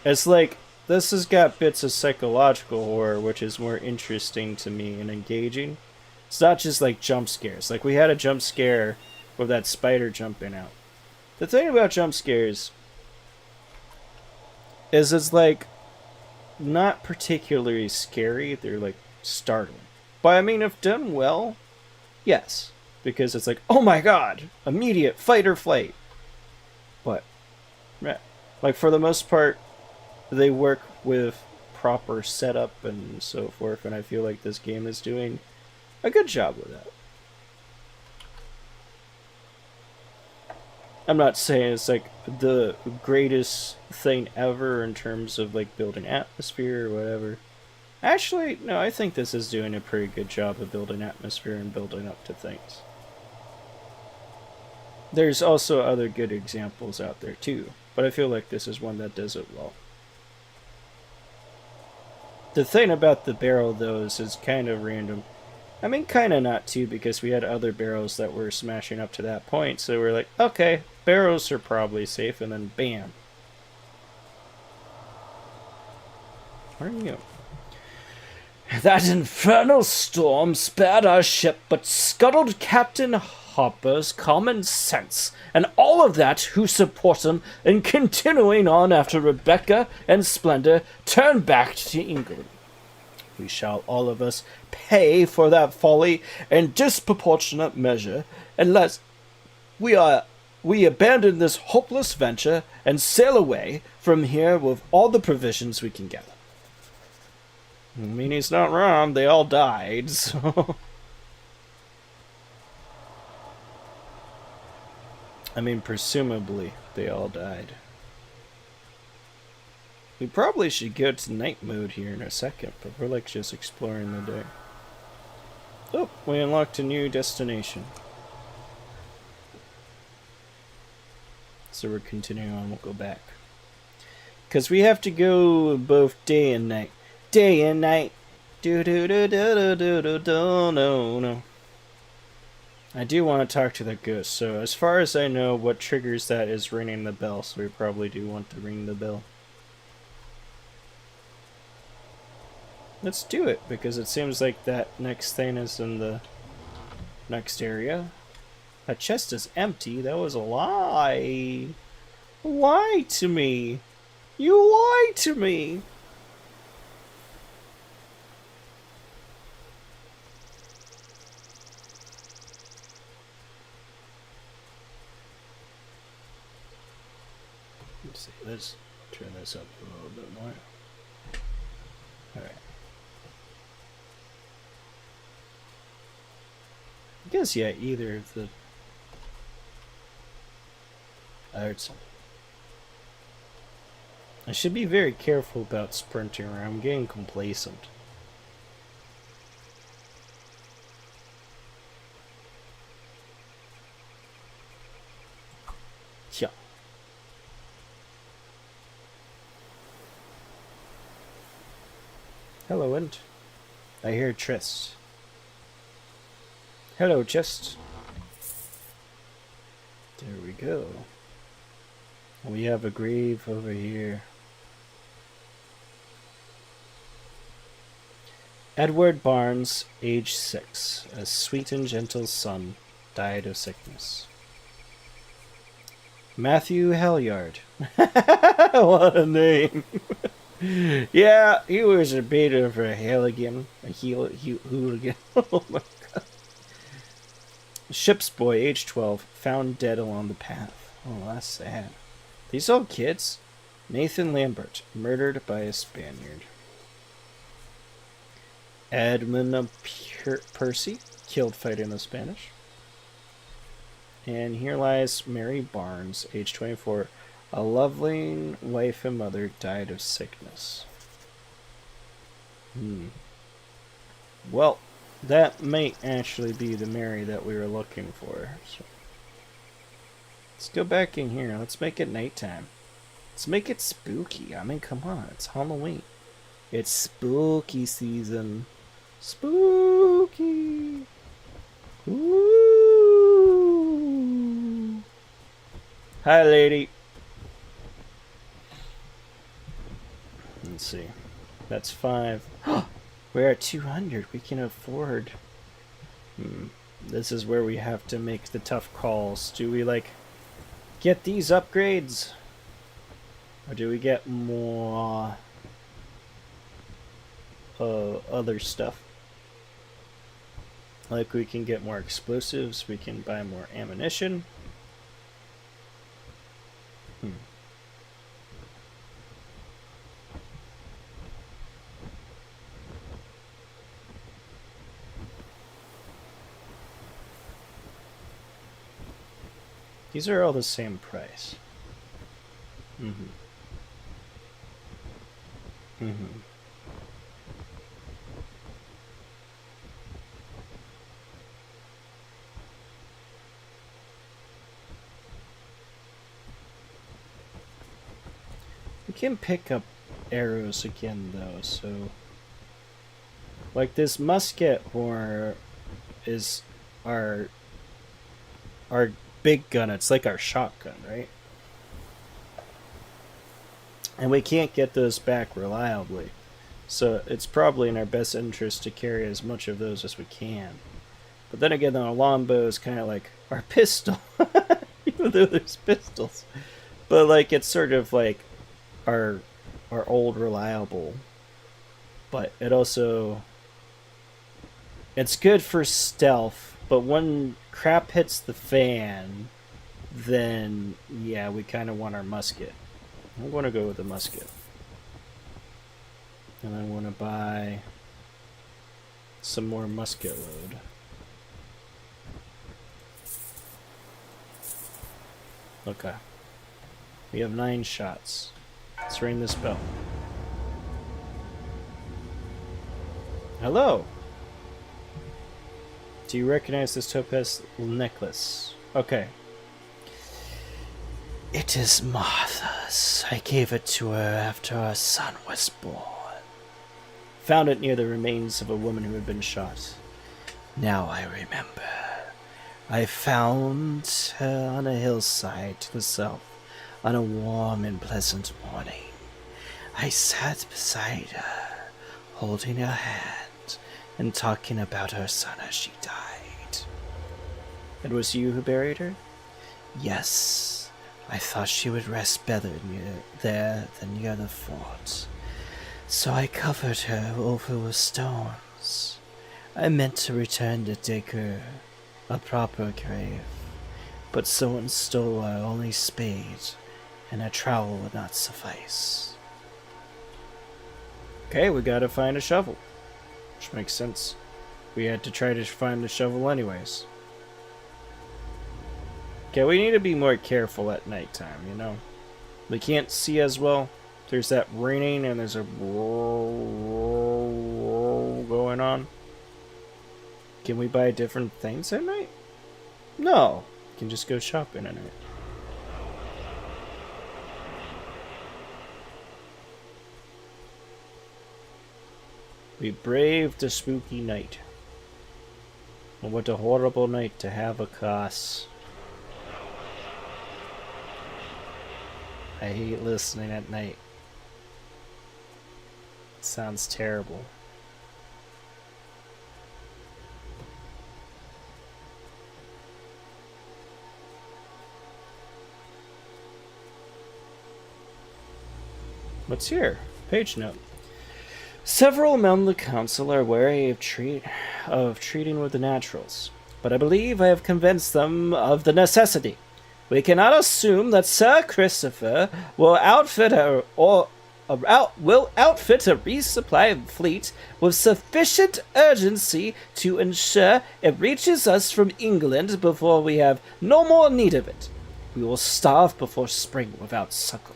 Speaker 1: It's like this has got bits of psychological horror, which is more interesting to me and engaging. It's not just like jump scares. Like we had a jump scare with that spider jumping out. The thing about jump scares is it's like not particularly scary. They're like startling. But I mean, if done well, yes, because it's like, oh my god, immediate fight or flight. But, like for the most part, they work with proper setup and so forth, and I feel like this game is doing a good job with that. I'm not saying it's like the greatest thing ever in terms of like building atmosphere or whatever. Actually, no, I think this is doing a pretty good job of building atmosphere and building up to things. There's also other good examples out there too, but I feel like this is one that does it well. The thing about the barrel, though, is it's kind of random. I mean, kind of not too, because we had other barrels that were smashing up to that point, so we're like, okay, barrels are probably safe, and then bam. Where are you? That infernal storm spared our ship, but scuttled Captain Harper's common sense, and all of that who support him in continuing on after Rebecca and Splendor turned back to England. We shall all of us pay for that folly in disproportionate measure, unless we abandon this hopeless venture and sail away from here with all the provisions we can gather. I mean, he's not wrong. They all died, so... I mean, presumably, they all died. We probably should go to night mode here in a second, but we're like just exploring the day. Oh, we unlocked a new destination. So we're continuing on, we'll go back. Because we have to go both day and night. Day and night. Do do do do do do do do no no. I do want to talk to the ghost, so as far as I know, what triggers that is ringing the bell, so we probably do want to ring the bell. Let's do it, because it seems like that next thing is in the next area. That chest is empty. That was a lie. Lie to me. You lied to me. Let's see. Let's turn this up a little bit more. Alright. I guess, yeah, either of the... I heard something. I should be very careful about sprinting around. I'm getting complacent. Yeah. Hello, Int. I hear Trist. Hello, Trist. There we go. We have a grave over here. Edward Barnes, age 6, a sweet and gentle son, died of sickness. Matthew Helyard. What a name. Yeah, he was a bit of a hooligan. Hooligan. Oh my god. Ship's boy, age 12, found dead along the path. Oh, that's sad. These old kids? Nathan Lambert, murdered by a Spaniard. Edmund Percy, killed fighting the Spanish. And here lies Mary Barnes, age 24, a lovely wife and mother, died of sickness. Well, that might actually be the Mary that we were looking for. So let's go back in here. Let's make it nighttime. Let's make it spooky. I mean, come on. It's Halloween. It's spooky season. Spooky. Ooh. Hi, lady. Let's see. That's 5. We're at 200. We can afford. This is where we have to make the tough calls. Do we, like, get these upgrades? Or do we get more other stuff? Like, we can get more explosives. We can buy more ammunition. These are all the same price. We can pick up arrows again, though, so... Like, this musket or is our big gun. It's like our shotgun, right? And we can't get those back reliably. So it's probably in our best interest to carry as much of those as we can. But then again, the longbow is kind of like our pistol. Even though there's pistols. But, like, it's sort of like our old reliable. But it also... It's good for stealth, but when crap hits the fan, then, yeah, we kind of want our musket. I'm going to go with the musket. And I want to buy some more musket load. Okay. We have 9 shots. Let's ring this bell. Hello! Do you recognize this topaz necklace? Okay. It is Martha's. I gave it to her after our son was born. Found it near the remains of a woman who had been shot. Now I remember. I found her on a hillside to the south on a warm and pleasant morning. I sat beside her, holding her hand and talking about her son as she died. It was you who buried her? Yes. I thought she would rest better there than near the fort. So I covered her over with stones. I meant to return to dig her a proper grave, but someone stole our only spade, and a trowel would not suffice. Okay, we gotta find a shovel. Which makes sense. We had to try to find the shovel anyways. Okay, we need to be more careful at nighttime, you know? We can't see as well. There's that raining and there's a going on. Can we buy different things at night? No. We can just go shopping at night. We braved the spooky night. And what a horrible night to have a curse. I hate listening at night. It sounds terrible. What's here? Page note. Several among the council are wary of treating with the naturals, but I believe I have convinced them of the necessity. We cannot assume that Sir Christopher will outfit a resupply fleet with sufficient urgency to ensure it reaches us from England before we have no more need of it. We will starve before spring without succor.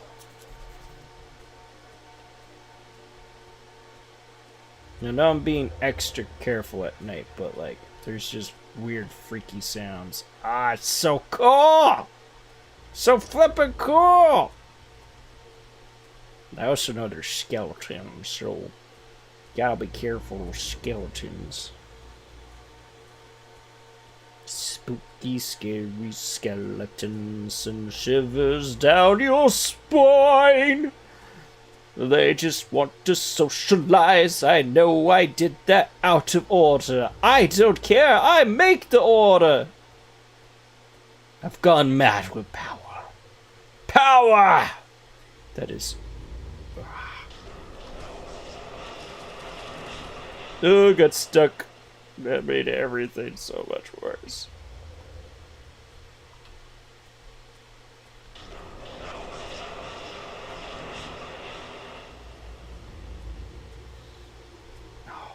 Speaker 1: I know I'm being extra careful at night, but like, there's just weird, freaky sounds. Ah, it's so cool! So flippin' cool! I also know there's skeletons, so gotta be careful with skeletons. Spooky, scary skeletons and shivers down your spine. They just want to socialize. I know I did that out of order. I don't care. I make the order. I've gone mad with power. Power! That is... Oh, got stuck. That made everything so much worse.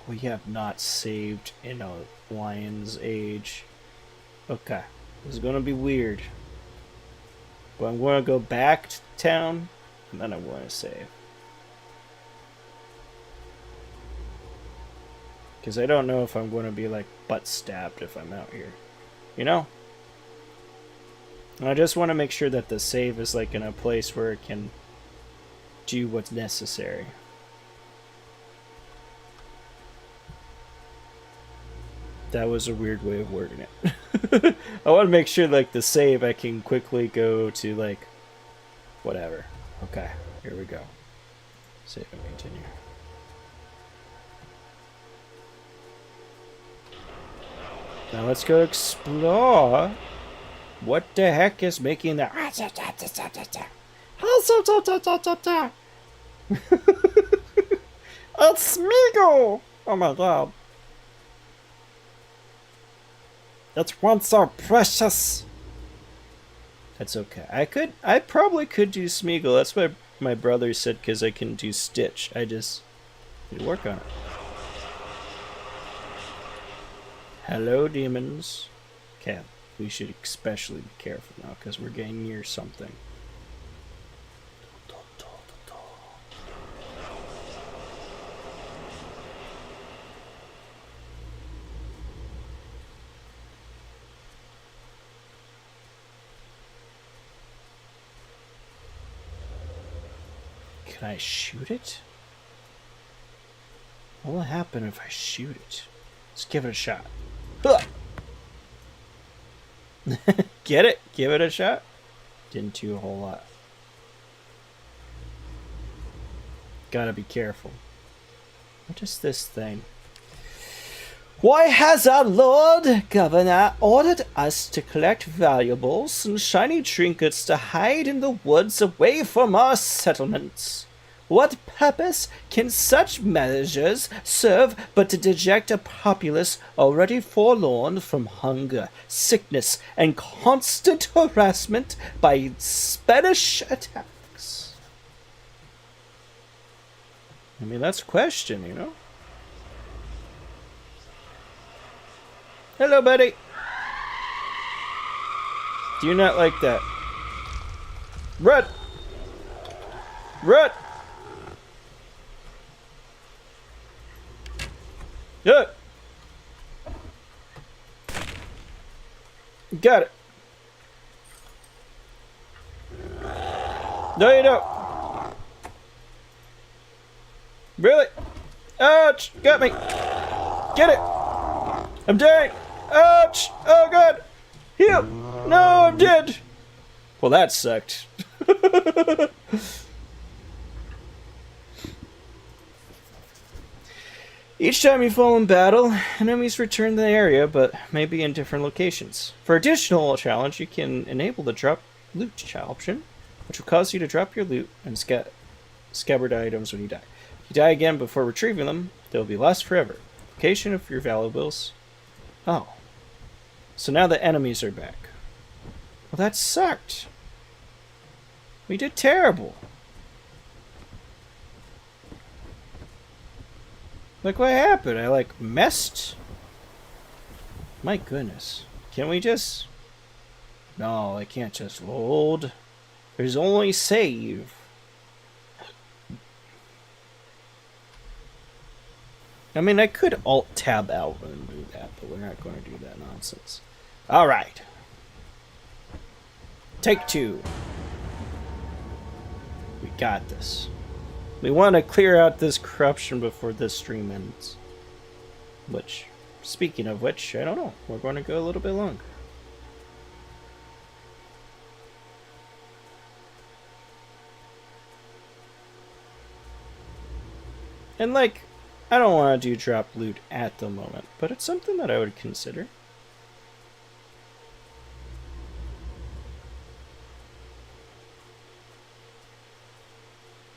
Speaker 1: We have not saved in a lion's age. Okay. This is gonna be weird. But I'm gonna go back to town, and then I'm gonna save. Because I don't know if I'm gonna be, like, butt stabbed if I'm out here. You know? And I just want to make sure that the save is, like, in a place where it can do what's necessary. That was a weird way of wording it. I want to make sure, like, the save I can quickly go to, like, whatever. Okay, here we go. Save and continue. Now let's go explore. What the heck is making that? It's Smeagol! Oh my god. That's one so precious. That's okay. I probably could do Smeagol. That's what my brother said, because I can do Stitch. I just need to work on it. Hello, demons. Okay, we should especially be careful now, because we're getting near something. Can I shoot it? What will happen if I shoot it? Let's give it a shot. Get it? Give it a shot? Didn't do a whole lot. Gotta be careful. What is this thing? Why has our Lord Governor ordered us to collect valuables and shiny trinkets to hide in the woods away from our settlements? What purpose can such measures serve but to deject a populace already forlorn from hunger, sickness, and constant harassment by Spanish attacks? I mean, that's a question, you know? Hello, buddy. Do you not like that? Run! Run! Yeah. Got it. No, you don't. Really? Ouch! Got me. Get it. I'm dying. Ouch! Oh god. Heal. No, I'm dead. Well, that sucked. Each time you fall in battle, enemies return to the area, but maybe in different locations. For additional challenge, you can enable the drop loot option, which will cause you to drop your loot and scabbard items when you die. If you die again before retrieving them, they'll be lost forever. Location of your valuables. Oh. So now the enemies are back. Well, that sucked. We did terrible. Look what happened. I, like, messed? My goodness. Can we just... No, I can't just load. There's only save. I mean, I could Alt-Tab out and do that, but we're not going to do that nonsense. Alright. Take 2. We got this. We want to clear out this corruption before this stream ends. Which, speaking of which, I don't know. We're going to go a little bit longer. And like, I don't want to do drop loot at the moment, but it's something that I would consider.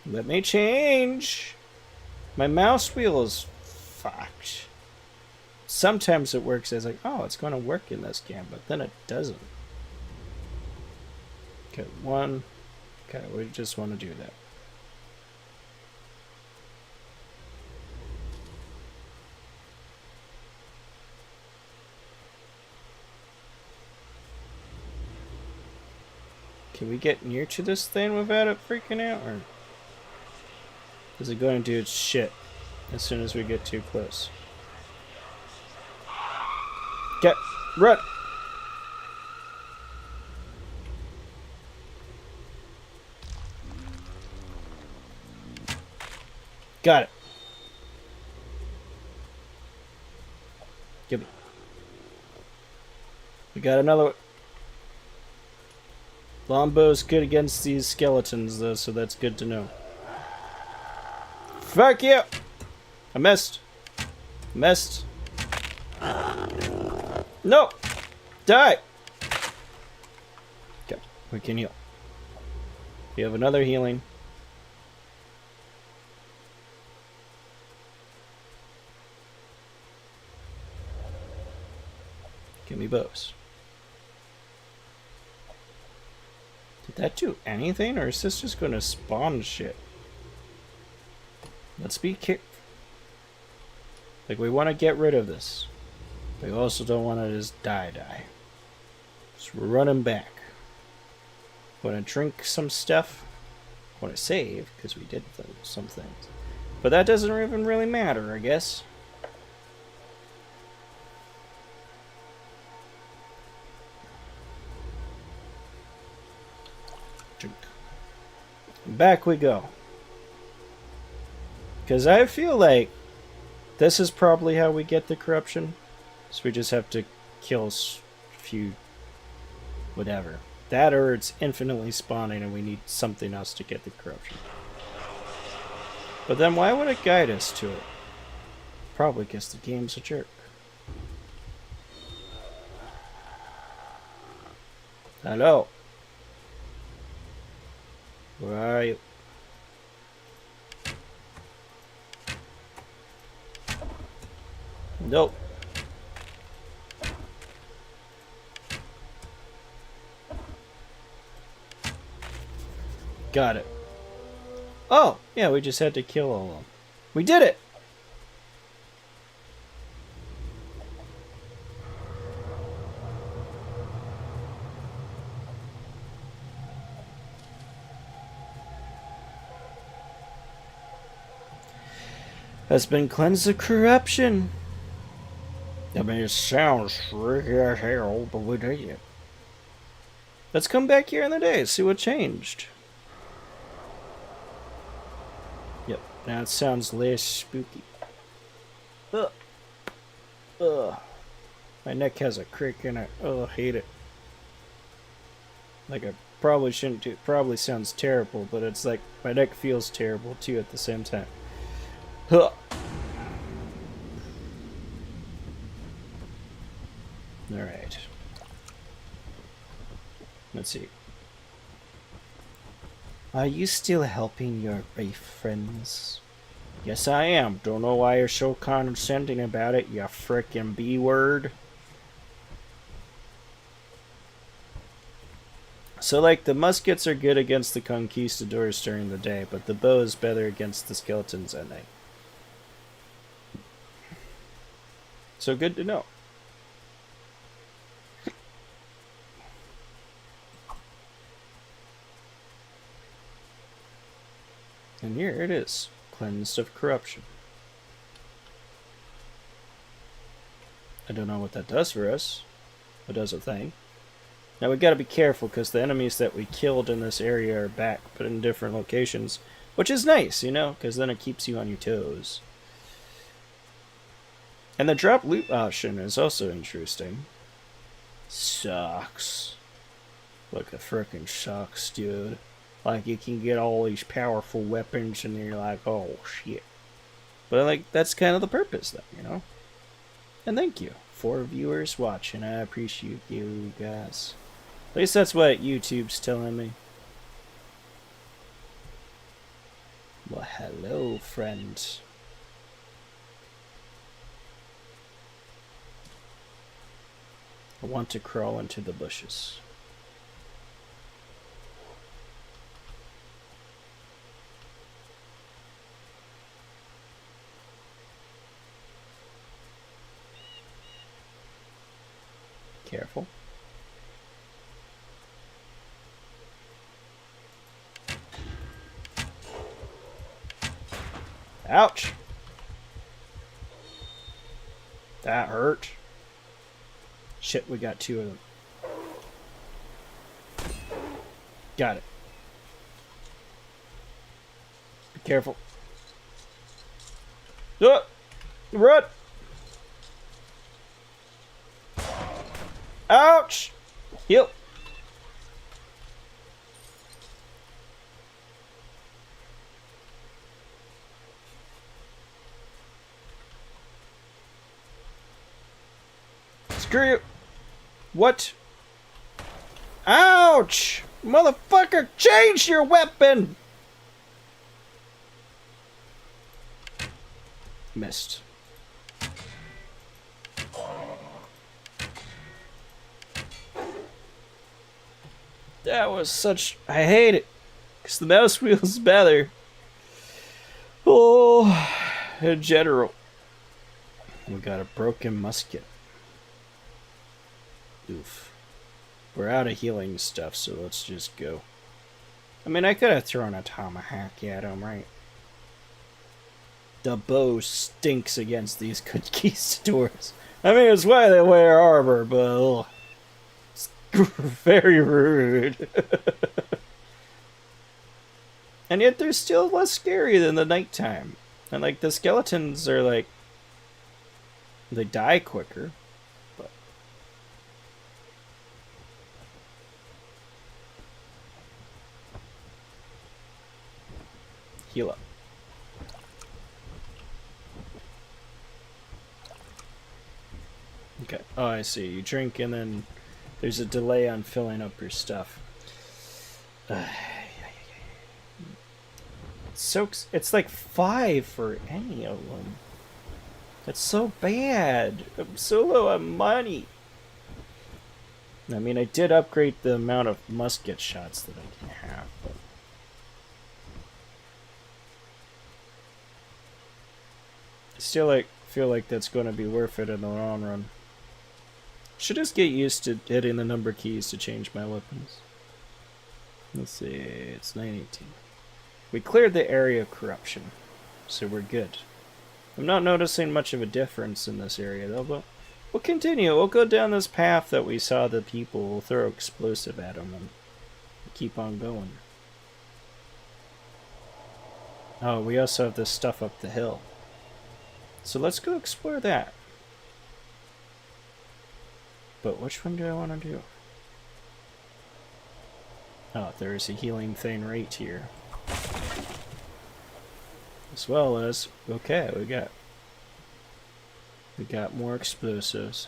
Speaker 1: Let me change. My mouse wheel is fucked. Sometimes it works as like, oh, it's going to work in this game, but then it doesn't. Okay, 1. Okay, we just want to do that. Can we get near to this thing without it freaking out, or is it going to do its shit as soon as we get too close? Get run! Got it. Give me. We got another one. Lombow's good against these skeletons, though, so that's good to know. Fuck you! I missed. Missed. No! Die! Okay, we can heal. We have another healing. Give me bows. Did that do anything, or is this just going to spawn shit? Let's be careful. Like, we want to get rid of this. We also don't want to just die. So we're running back. Want to drink some stuff. Want to save, because we did some things. But that doesn't even really matter, I guess. Drink. Back we go. Because I feel like this is probably how we get the corruption. So we just have to kill a few, whatever. That or it's infinitely spawning and we need something else to get the corruption. But then why would it guide us to it? Probably because the game's a jerk. Hello. Where are you? Nope. Got it. Oh, yeah, we just had to kill all of them. We did it! Has been cleansed of corruption. I mean, it sounds freaky as hell, but we did it. Let's come back here in the day, see what changed. Yep, now it sounds less spooky. Ugh. Ugh. My neck has a crick in it. Ugh, hate it. Like I probably shouldn't do. Probably sounds terrible, but it's like my neck feels terrible too at the same time. Huh. Alright. Let's see. Are you still helping your reef friends? Yes, I am. Don't know why you're so condescending about it, you frickin' B-word. So, like, the muskets are good against the conquistadors during the day, but the bow is better against the skeletons at night. So good to know. And here it is, cleansed of corruption. I don't know what that does for us. It does a thing. Now we gotta be careful because the enemies that we killed in this area are back, but in different locations. Which is nice, you know, because then it keeps you on your toes. And the drop loot option is also interesting. Sucks. Like it frickin' sucks, dude. Like you can get all these powerful weapons and you're like, oh shit. But like that's kind of the purpose though, you know? And thank you for viewers watching. I appreciate you guys. At least that's what YouTube's telling me. Well, hello, friend. I want to crawl into the bushes. Careful. Ouch! That hurt. Shit, we got two of them. Got it. Be careful. Run! Ouch! Heal. Screw you. What? Ouch! Motherfucker, change your weapon! Missed. That was such... I hate it. Because the mouse wheel's better. Oh, in general. We got a broken musket. Oof. We're out of healing stuff, so let's just go. I mean, I could have thrown a tomahawk at him, right? The bow stinks against these conquistadors. I mean, it's why they wear armor, but... it's very rude. And yet they're still less scary than the nighttime. And, like, the skeletons are, like... they die quicker. But... heal up. Okay. Oh, I see. You drink and then there's a delay on filling up your stuff. It's like 5 for any of them. That's so bad. I'm so low on money. I mean, I did upgrade the amount of musket shots that I can have, but... I still feel like that's going to be worth it in the long run. Should just get used to hitting the number keys to change my weapons. Let's see, it's 918. We cleared the area of corruption, so we're good. I'm not noticing much of a difference in this area though, but we'll continue. We'll go down this path that we saw the people. We'll throw explosive at them and keep on going. Oh, we also have this stuff up the hill. So let's go explore that. But which one do I want to do? Oh, there's a healing thing right here. As well as, okay, we got more explosives.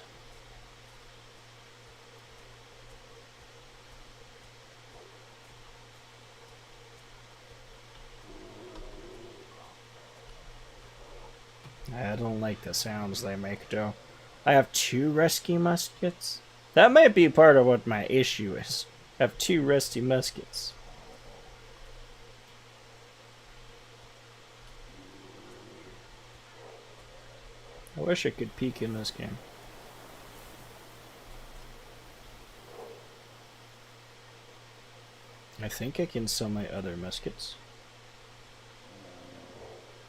Speaker 1: I don't like the sounds they make, though. I have 2 rescue muskets? That might be part of what my issue is. I have 2 rusty muskets. I wish I could peek in this game. I think I can sell my other muskets.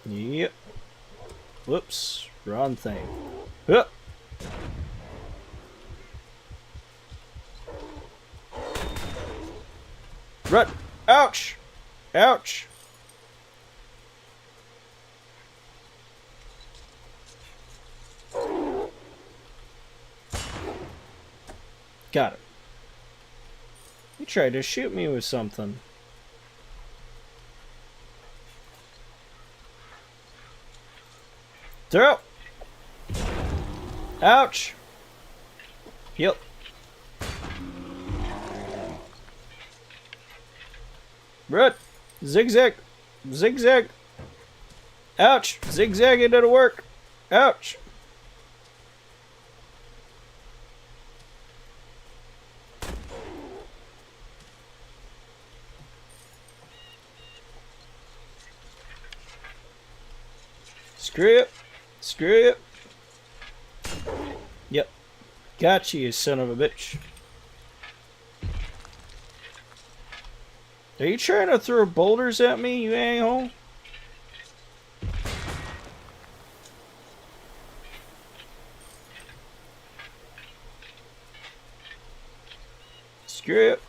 Speaker 1: Yep. Whoops. Wrong thing. Huh. Run! Ouch! Ouch! Got it. He tried to shoot me with something. Throw! Ouch! Yep. Run! Zigzag! Zigzag! Ouch! Zigzagging didn't work! Ouch! Screw it! Screw it! Yep. Gotcha, you son of a bitch. Are you trying to throw boulders at me, you a-hole? Screw it.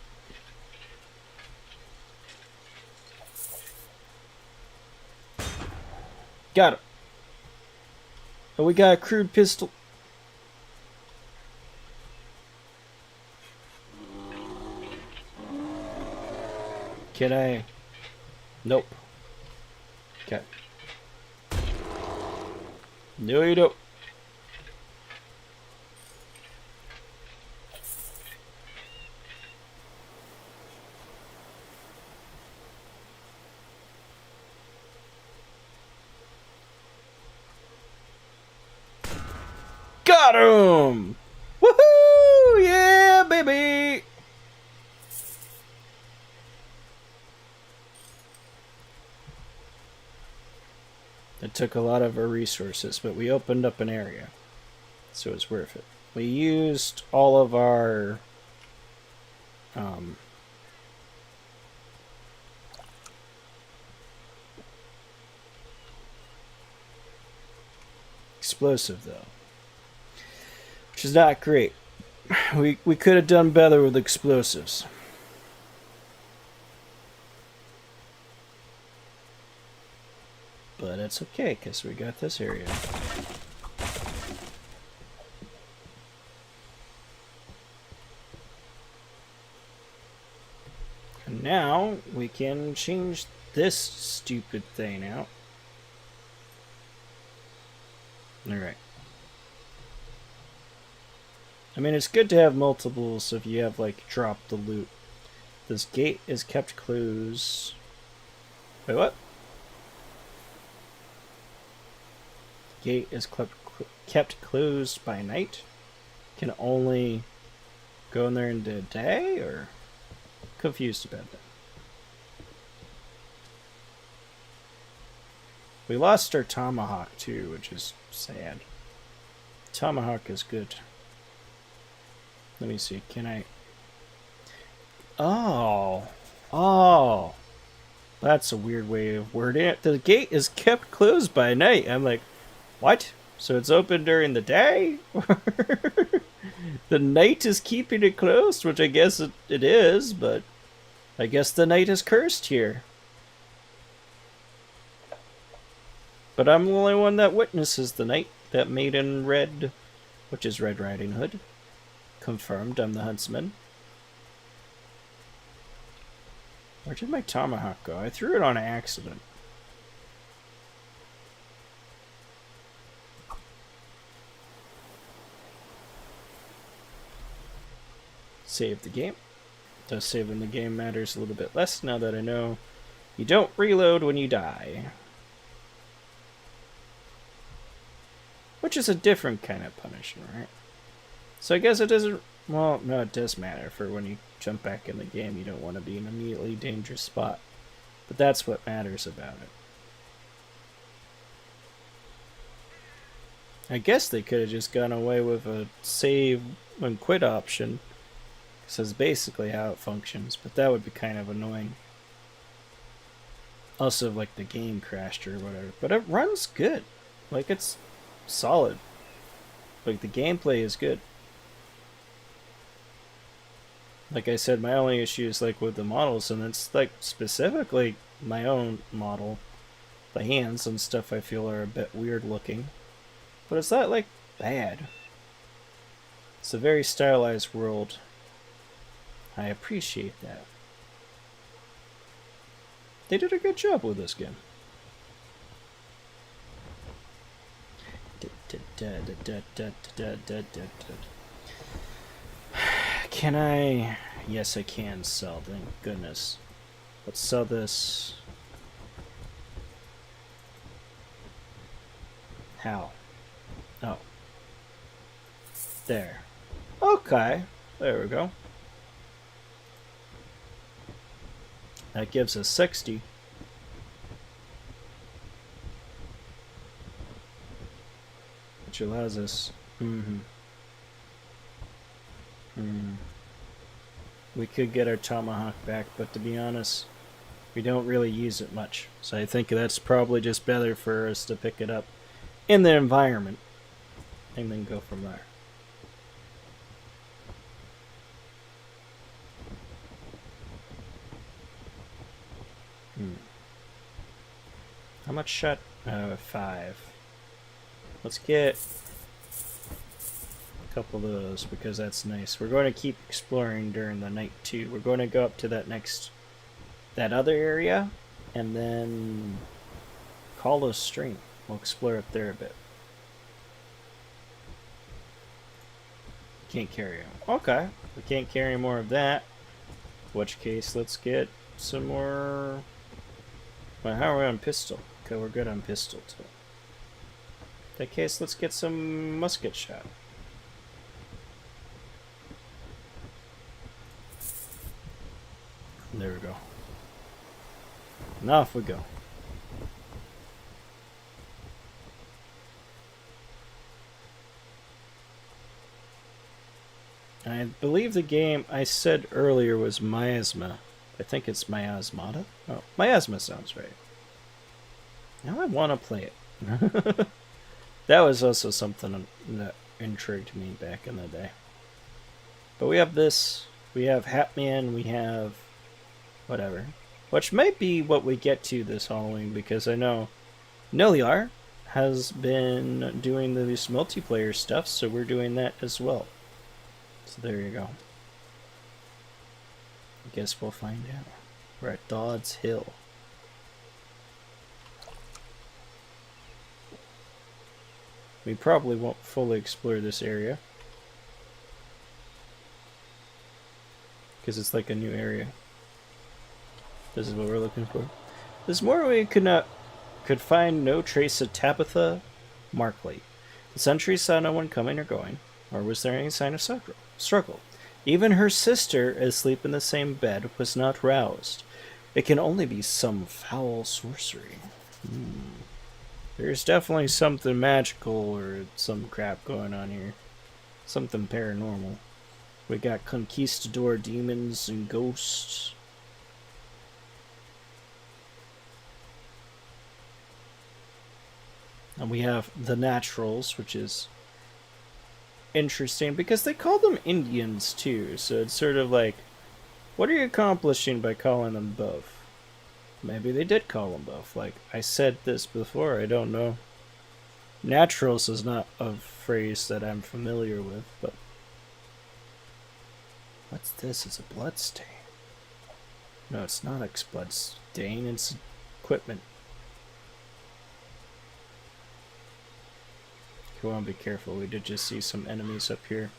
Speaker 1: Got it. Oh, we got a crude pistol. Can I? Nope. Okay. No, you don't. Got him! Woohoo! Yeah, baby! It took a lot of our resources, but we opened up an area, so it's worth it. We used all of our explosive, though, which is not great. We could have done better with explosives. But it's okay, because we got this area. And now we can change this stupid thing out. Alright. I mean, it's good to have multiples if you have, like, drop the loot. This gate is kept closed. Wait, what? Gate is kept closed by night? Can only go in there in the day? Or confused about that. We lost our tomahawk too, which is sad. Tomahawk is good. Let me see, can I... Oh. Oh. That's a weird way of wording it. The gate is kept closed by night. I'm like, what? So it's open during the day? The night is keeping it closed, which I guess it is, but I guess the night is cursed here. But I'm the only one that witnesses the night. That maiden red, which is Red Riding Hood. Confirmed, I'm the huntsman. Where did my tomahawk go? I threw it on accident. Save the game. Does saving the game matters a little bit less now that I know you don't reload when you die. Which is a different kind of punishment, right? So I guess it doesn't... Well, no, it does matter for when you jump back in the game. You don't want to be in an immediately dangerous spot. But that's what matters about it. I guess they could have just gone away with a save and quit option. This is basically how it functions, but that would be kind of annoying. Also, like the game crashed or whatever. But it runs good. Like, it's solid. Like, the gameplay is good. Like I said, my only issue is like with the models, and it's like specifically my own model. The hands and stuff I feel are a bit weird looking. But it's not like bad. It's a very stylized world. I appreciate that. They did a good job with this game. Can I? Yes, I can sell. Thank goodness. Let's sell this. How? Oh. There. Okay. There we go. That gives us 60. Which allows us... We could get our tomahawk back, but to be honest, we don't really use it much. So I think that's probably just better for us to pick it up in the environment and then go from there. How much shot? 5. Let's get a couple of those because that's nice. We're going to keep exploring during the night too. We're going to go up to that other area and then call a stream. We'll explore up there a bit. Can't carry them. Okay. We can't carry more of that. In which case, let's get some more... Well, how are we on pistol? Okay, we're good on pistol too. In that case, let's get some musket shot. There we go. And off we go. I believe the game I said earlier was Miasma. I think it's Miasmata. Oh, Miasma sounds right. Now I want to play it. That was also something that intrigued me back in the day. But we have this. We have Hatman. We have whatever. Which might be what we get to this Halloween because I know Niliar has been doing this multiplayer stuff, so we're doing that as well. So there you go. I guess we'll find out. We're at Dodds Hill. We probably won't fully explore this area because it's like a new area. This is what we're looking for. This morning we could find no trace of Tabitha Markley. The sentries saw no one coming or going, or was there any sign of struggle. Even her sister, asleep in the same bed, was not roused. It can only be some foul sorcery. There's definitely something magical or some crap going on here. Something paranormal. We got conquistador demons and ghosts. And we have the naturals, which is interesting because they call them Indians too. So it's sort of like, what are you accomplishing by calling them both? Maybe they did call them both. Like I said this before, I don't know. Naturals is not a phrase that I'm familiar with, but what's this? It's a blood stain. No, it's not a blood stain. It's equipment. You want to be careful. We did just see some enemies up here.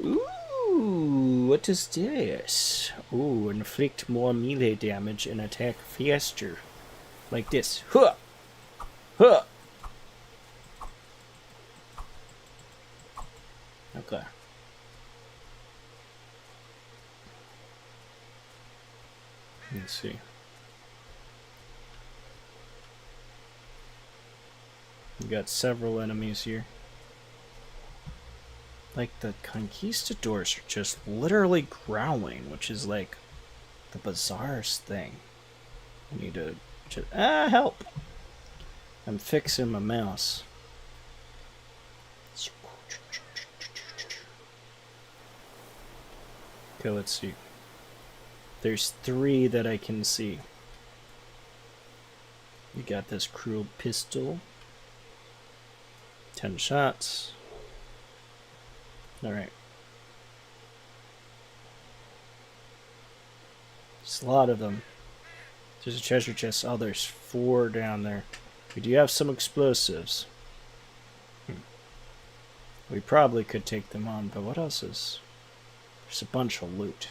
Speaker 1: Ooh, what is this? Ooh, inflict more melee damage and attack faster. Like this. Huh! Huh! Okay. Let's see. We got several enemies here. Like the conquistadors are just literally growling, which is like the bizarrest thing. I need to just help. I'm fixing my mouse. Okay, let's see. There's 3 that I can see. You got this cruel pistol. 10 shots. Alright. There's a lot of them. There's a treasure chest. Oh, there's 4 down there. We do have some explosives. We probably could take them on, but what else is... There's a bunch of loot.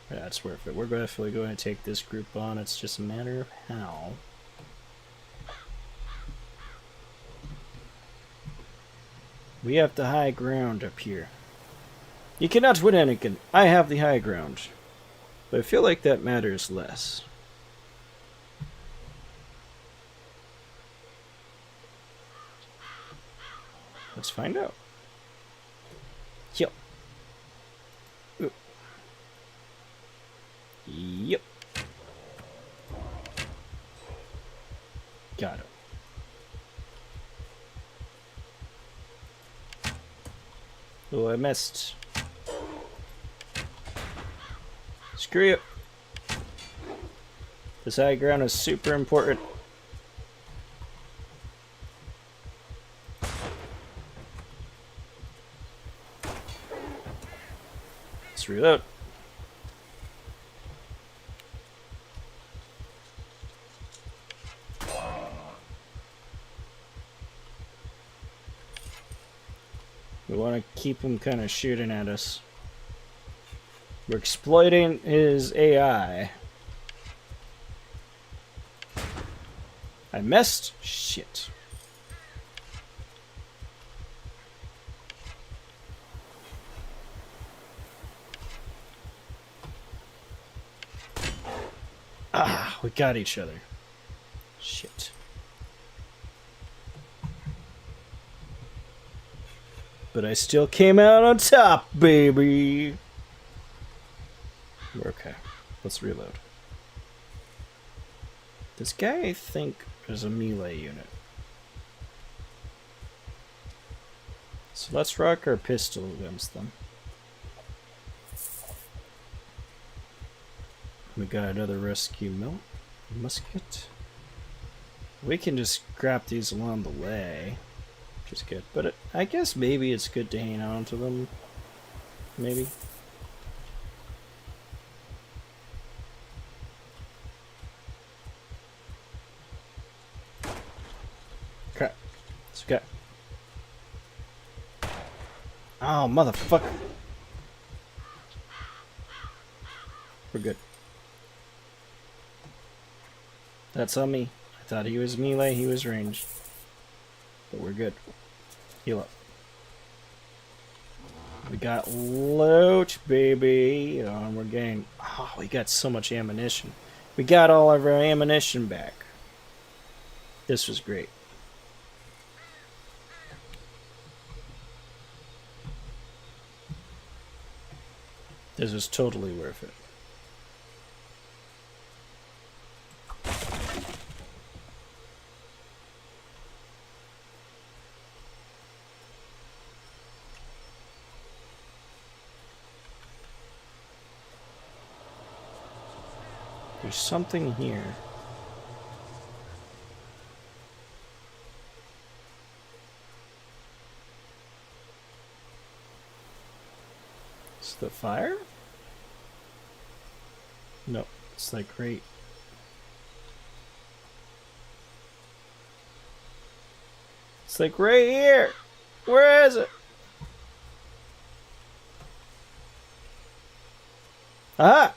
Speaker 1: Yeah, that's worth it. We're definitely going to take this group on. It's just a matter of how. We have the high ground up here. You cannot win Anakin. I have the high ground. But I feel like that matters less. Let's find out. Yep. Ooh. Yep. Got him. Oh, I missed. Screw you. This high ground is super important. Let's reload. We want to keep him kind of shooting at us. We're exploiting his AI. I missed? Shit. Ah, we got each other. Shit. But I still came out on top, baby. Okay, let's reload. This guy, I think, is a melee unit. So let's rock our pistol against them. We got another rescue musket. We can just grab these along the way, which is good. But I guess maybe it's good to hang on to them. Maybe. Crap. It's okay. Oh, motherfucker. We're good. That's on me. I thought he was melee, he was ranged. But we're good. Heal up. We got loot, baby. Oh, and we're getting... Oh, we got so much ammunition. We got all of our ammunition back. This was great. This was totally worth it. There's something here. It's the fire? No, it's like right. It's like right here. Where is it? Ah!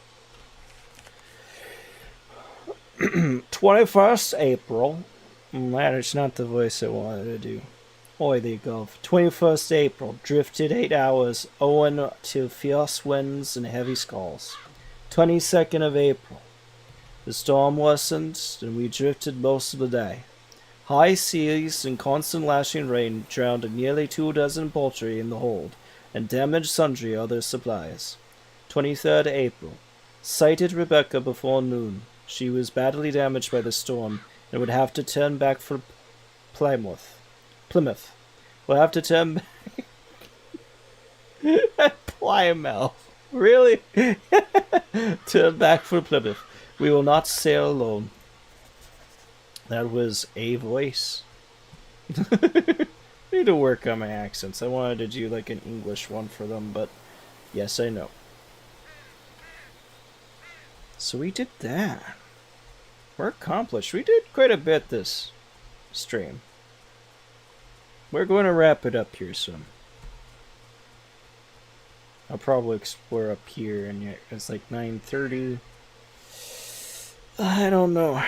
Speaker 1: 21st April. That is not the voice I wanted to do. Oi, there you go. 21st April. Drifted 8 hours, owing to fierce winds and heavy squalls. 22nd of April. The storm worsened, and we drifted most of the day. High seas and constant lashing rain drowned nearly 24 poultry in the hold, and damaged sundry other supplies. 23rd April. Sighted Rebecca before noon. She was badly damaged by the storm and would have to turn back for Plymouth. Plymouth. We'll have to turn Plymouth. Really? Turn back for Plymouth. We will not sail alone. That was a voice. Need to work on my accents. I wanted to do like an English one for them, but yes, I know. So we did that. We're accomplished. We did quite a bit this stream. We're going to wrap it up here soon. I'll probably explore up here, and it's like 9:30. I don't know.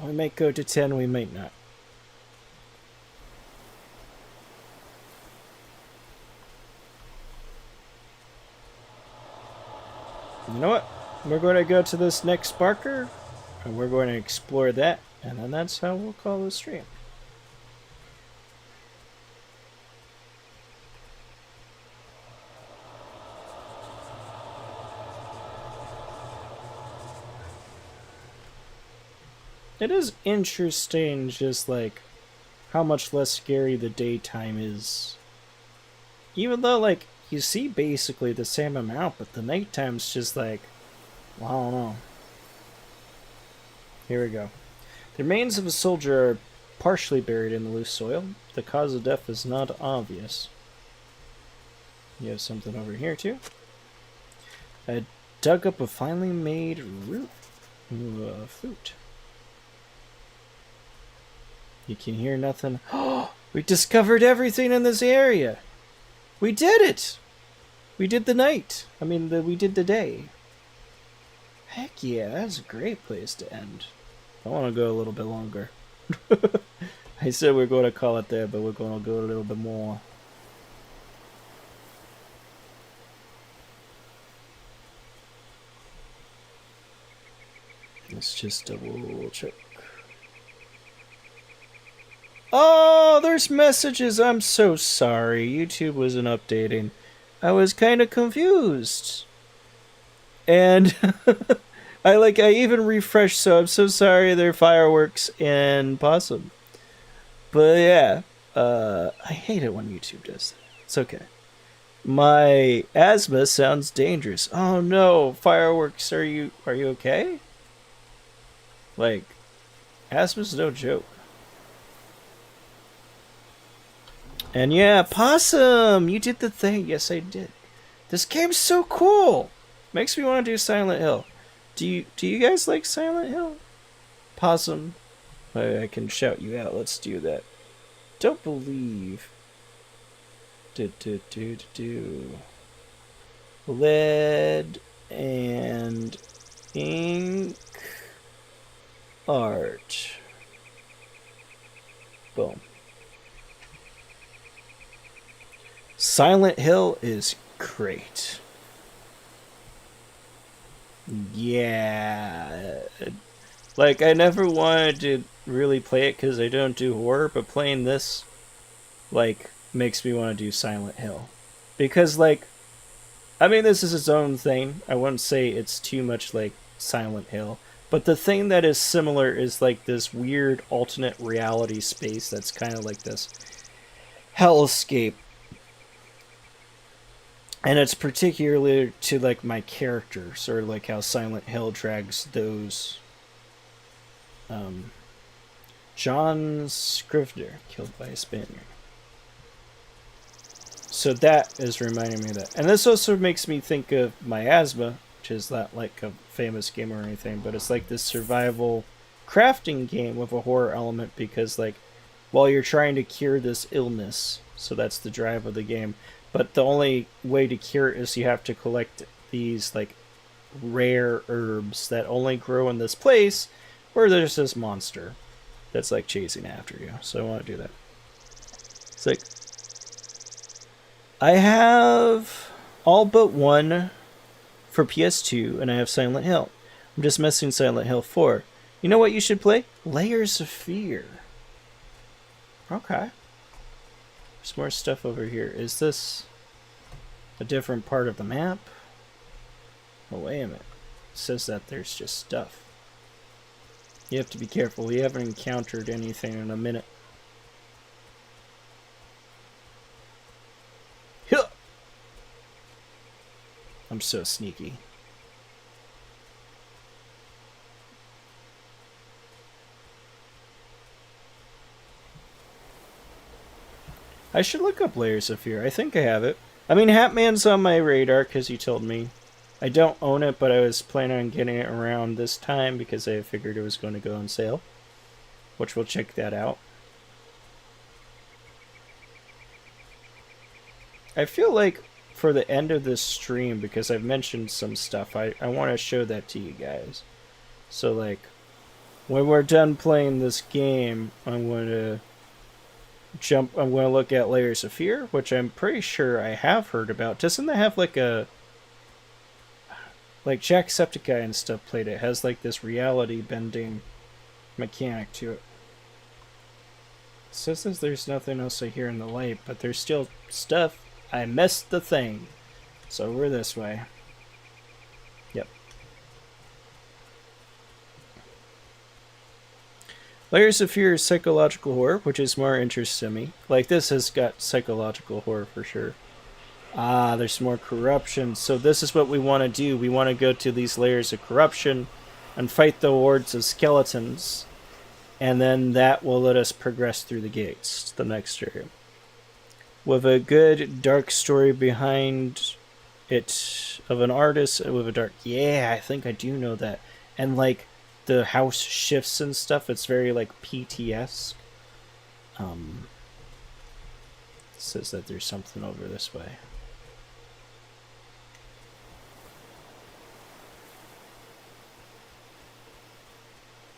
Speaker 1: We might go to 10, we might not. You know what? We're going to go to this next marker, and we're going to explore that, and then that's how we'll call the stream. It is interesting just like how much less scary the daytime is. Even though like you see basically the same amount, but the nighttime's just like, well, I don't know. Here we go. The remains of a soldier are partially buried in the loose soil. The cause of death is not obvious. You have something over here too. I dug up a finely made flute. You can hear nothing. Oh, we discovered everything in this area. We did it. We did the night. We did the day. Heck yeah, that's a great place to end. I want to go a little bit longer. I said we're going to call it there, but we're going to go a little bit more. Let's just double check. Oh, there's messages. I'm so sorry. YouTube wasn't updating. I was kind of confused. And I even refreshed, so I'm so sorry there are fireworks and possum. But yeah, I hate it when YouTube does that. It's okay. My asthma sounds dangerous. Oh no, fireworks, are you okay? Like, asthma's no joke. And yeah, Possum, you did the thing. Yes, I did. This game's so cool. Makes me want to do Silent Hill. Do you guys like Silent Hill? Possum, I can shout you out. Let's do that. Don't believe. Lead and ink art. Boom. Silent Hill is great. Yeah. Like, I never wanted to really play it because I don't do horror, but playing this, like, makes me want to do Silent Hill. Because, like, this is its own thing. I wouldn't say it's too much like Silent Hill. But the thing that is similar is, like, this weird alternate reality space that's kind of like this hellscape. And it's particularly to, like, my character, sort of like how Silent Hill drags those. John Scrivener, killed by a Spaniard. So that is reminding me of that. And this also makes me think of Miasma, which is not like a famous game or anything, but it's like this survival crafting game with a horror element because, like, while you're trying to cure this illness, so that's the drive of the game, but the only way to cure it is you have to collect these, like, rare herbs that only grow in this place where there's this monster that's, like, chasing after you. So I want to do that. It's like, I have all but one for PS2, and I have Silent Hill. I'm just missing Silent Hill 4. You know what you should play? Layers of Fear. Okay. There's more stuff over here. Is this a different part of the map? Oh, wait a minute. It says that there's just stuff. You have to be careful. We haven't encountered anything in a minute. I'm so sneaky. I should look up Layers of Fear. I think I have it. I mean, Hatman's on my radar because you told me. I don't own it, but I was planning on getting it around this time because I figured it was going to go on sale. Which we'll check that out. I feel like for the end of this stream, because I've mentioned some stuff, I want to show that to you guys. So, like, when we're done playing this game, I'm going to look at Layers of Fear, which I'm pretty sure I have heard about. Doesn't that have like Jacksepticeye and stuff played it? It has like this reality bending mechanic to it. It says there's nothing else I hear in the light, but there's still stuff. I missed the thing. So we're this way. Yep. Layers of Fear is psychological horror, which is more interesting to me. Like, this has got psychological horror for sure. Ah, there's more corruption. So this is what we want to do. We want to go to these layers of corruption and fight the hordes of skeletons. And then that will let us progress through the gates to the next area. With a good dark story behind it of an artist with a dark... Yeah, I think I do know that. And, like, the house shifts and stuff. It's very, like, PTS. It says that there's something over this way.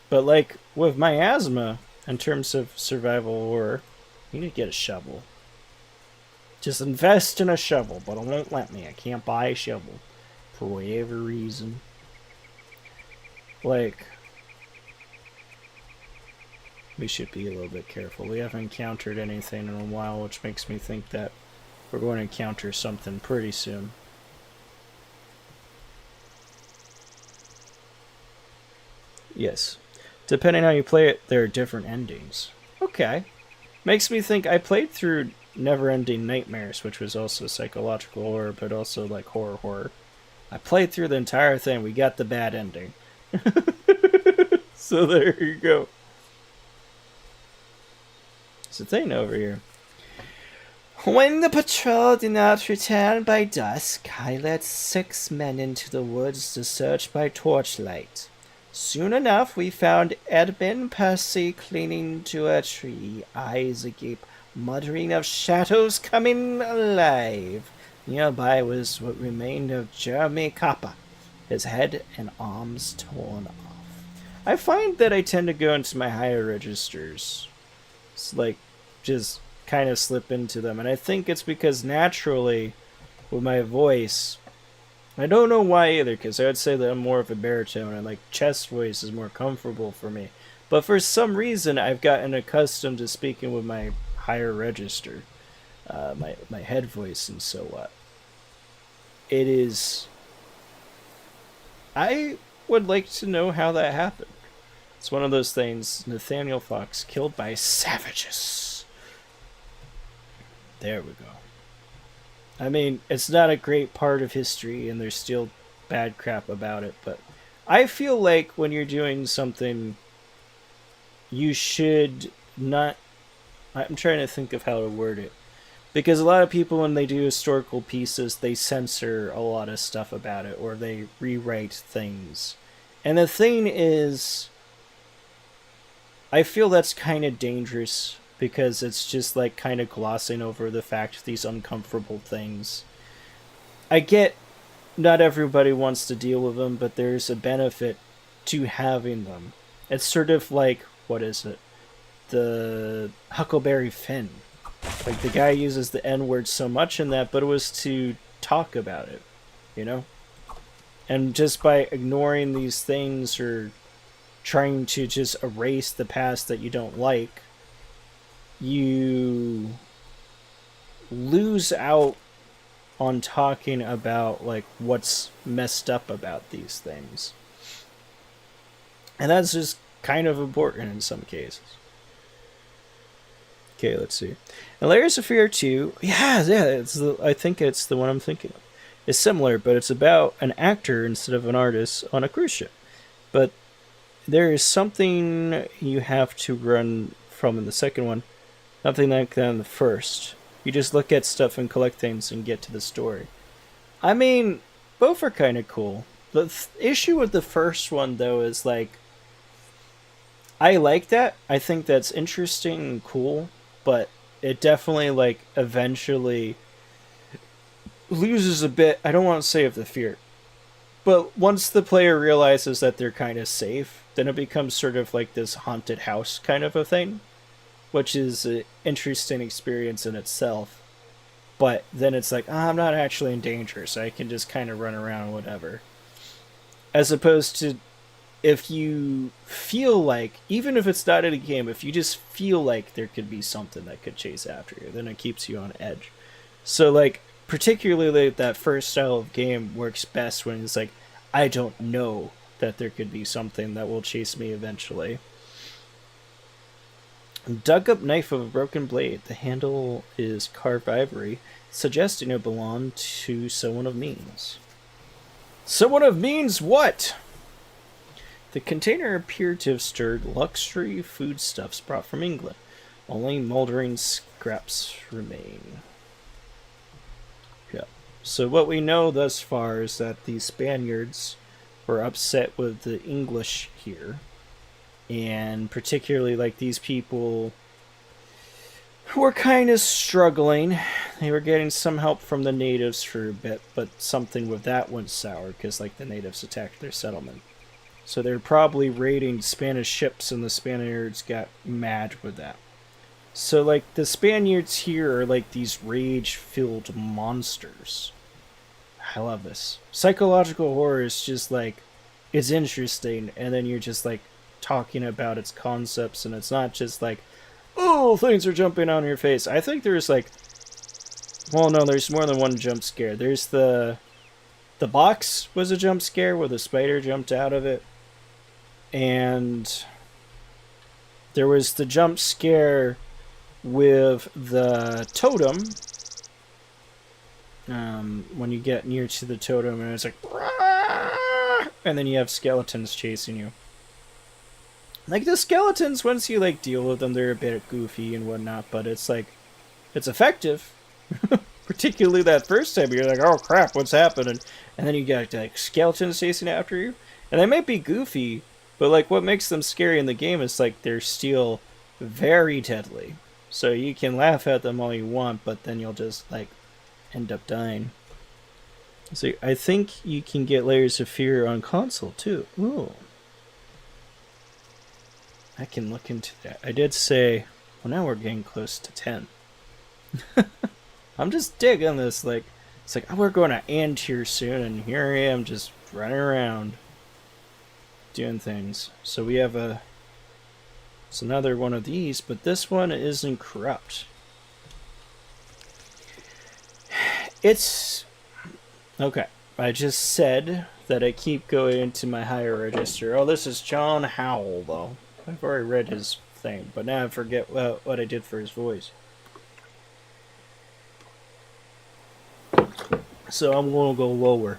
Speaker 1: But, like, with my asthma, in terms of survival horror, you need to get a shovel. Just invest in a shovel, but it won't let me. I can't buy a shovel. For whatever reason. Like, we should be a little bit careful. We haven't encountered anything in a while, which makes me think that we're going to encounter something pretty soon. Yes. Depending on how you play it, there are different endings. Okay. Makes me think I played through Never-Ending Nightmares, which was also psychological horror, but also like horror. I played through the entire thing. We got the bad ending. So there you go. There's a thing over here. When the patrol did not return by dusk, I led 6 men into the woods to search by torchlight. Soon enough, we found Edmund Percy clinging to a tree, eyes agape, muttering of shadows coming alive. Nearby was what remained of Jeremy Copper, his head and arms torn off. I find that I tend to go into my higher registers. It's like, just kind of slip into them. And I think it's because naturally, with my voice, I don't know why either, because I would say that I'm more of a baritone, and like chest voice is more comfortable for me. But for some reason, I've gotten accustomed to speaking with my higher register, my head voice, and so what. It is... I would like to know how that happened. It's one of those things. Nathaniel Fox killed by savages. There we go. I mean, it's not a great part of history, and there's still bad crap about it, but I feel like when you're doing something, you should not... I'm trying to think of how to word it. Because a lot of people, when they do historical pieces, they censor a lot of stuff about it, or they rewrite things. And the thing is, I feel that's kind of dangerous, because it's just like kind of glossing over the fact of these uncomfortable things. I get not everybody wants to deal with them, but there's a benefit to having them. It's sort of like, what is it? The Huckleberry Finn. Like, the guy uses the N-word so much in that, but it was to talk about it, you know? And just by ignoring these things or trying to just erase the past that you don't like, you lose out on talking about like what's messed up about these things. And that's just kind of important in some cases. Okay, let's see. And Layers of Fear 2, I think it's the one I'm thinking of. is similar, but it's about an actor instead of an artist on a cruise ship. But there is something you have to run from in the second one, nothing like that in the first. You just look at stuff and collect things and get to the story. I mean, both are kind of cool. The issue with the first one, though, is like, I like that. I think that's interesting and cool, but it definitely, like, eventually loses a bit. I don't want to say of the fear, but once the player realizes that they're kind of safe, then it becomes sort of like this haunted house kind of a thing, which is an interesting experience in itself. But then it's like, I'm not actually in danger, so I can just kind of run around, whatever. As opposed to if you feel like, even if it's not in a game, if you just feel like there could be something that could chase after you, then it keeps you on edge. So, like, particularly that first style of game works best when it's like, I don't know that there could be something that will chase me eventually. Dug up knife of a broken blade. The handle is carved ivory, suggesting it belonged to someone of means. Someone of means what? The container appeared to have stored luxury foodstuffs brought from England. Only moldering scraps remain. Yeah. So what we know thus far is that the Spaniards were upset with the English here. And particularly, like, these people were kind of struggling. They were getting some help from the natives for a bit, but something with that went sour because, like, the natives attacked their settlement. So they're probably raiding Spanish ships, and the Spaniards got mad with that. So, like, the Spaniards here are like these rage-filled monsters. I love this. Psychological horror is just like, it's interesting, and then you're just like talking about its concepts, and it's not just like, oh, things are jumping on your face. I think there's like, well, no, there's more than one jump scare. There's the box was a jump scare where the spider jumped out of it, and there was the jump scare with the totem. When you get near to the totem, and it's like, and then you have skeletons chasing you. Like, the skeletons, once you like deal with them, they're a bit goofy and whatnot, but it's like, it's effective. Particularly that first time, you're like, oh crap, what's happening? And then you got like skeletons chasing after you, and they might be goofy, but like what makes them scary in the game is like they're still very deadly. So you can laugh at them all you want, but then you'll just like end up dying. So I think you can get Layers of Fear on console too. Ooh. I can look into that. I did say, well, now we're getting close to 10. I'm just digging this. Like, it's like, oh, we're going to end here soon, and here I am just running around doing things. So we have it's another one of these, but this one isn't corrupt. It's okay. I just said that I keep going into my higher register. Oh, this is John Howell, though. I've already read his thing, but now I forget what I did for his voice. So I'm going to go lower.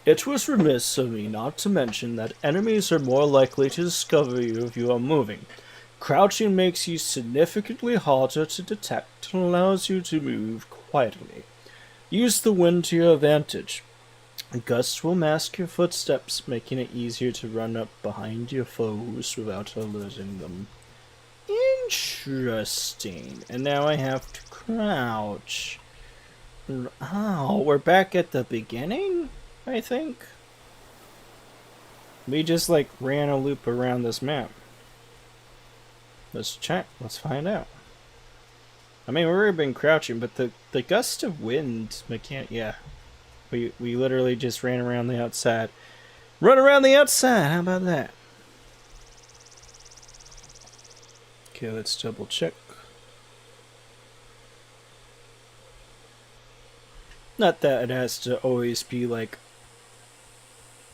Speaker 1: It was remiss of me not to mention that enemies are more likely to discover you if you are moving. Crouching makes you significantly harder to detect and allows you to move quietly. Use the wind to your advantage. Gusts will mask your footsteps, making it easier to run up behind your foes without alerting them. Interesting. And now I have to crouch. Oh, we're back at the beginning, I think. We just like ran a loop around this map. Let's check. Let's find out. I mean, we've already been crouching, but the gust of wind mechanic, yeah. We literally just ran around the outside. Run around the outside, how about that? Okay, let's double check. Not that it has to always be like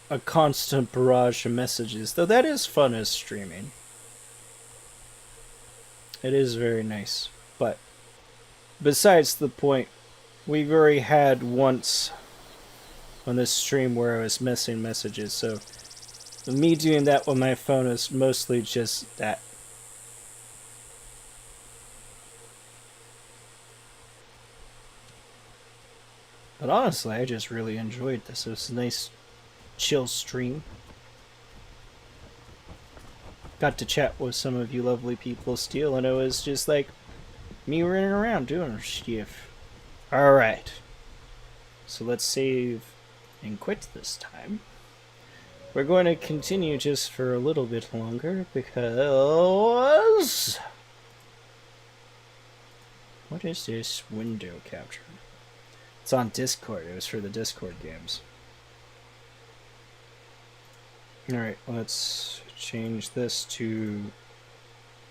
Speaker 1: a constant barrage of messages, though that is fun as streaming. It is very nice. But besides the point, we've already had once on this stream where I was missing messages, so me doing that with my phone is mostly just that. But honestly, I just really enjoyed this. It was a nice, chill stream. Got to chat with some of you lovely people still, and it was just like me running around doing stuff. Alright. So let's save and quit this time. We're going to continue just for a little bit longer because... What is this window capture? It's on Discord. It was for the Discord games. Alright, let's change this to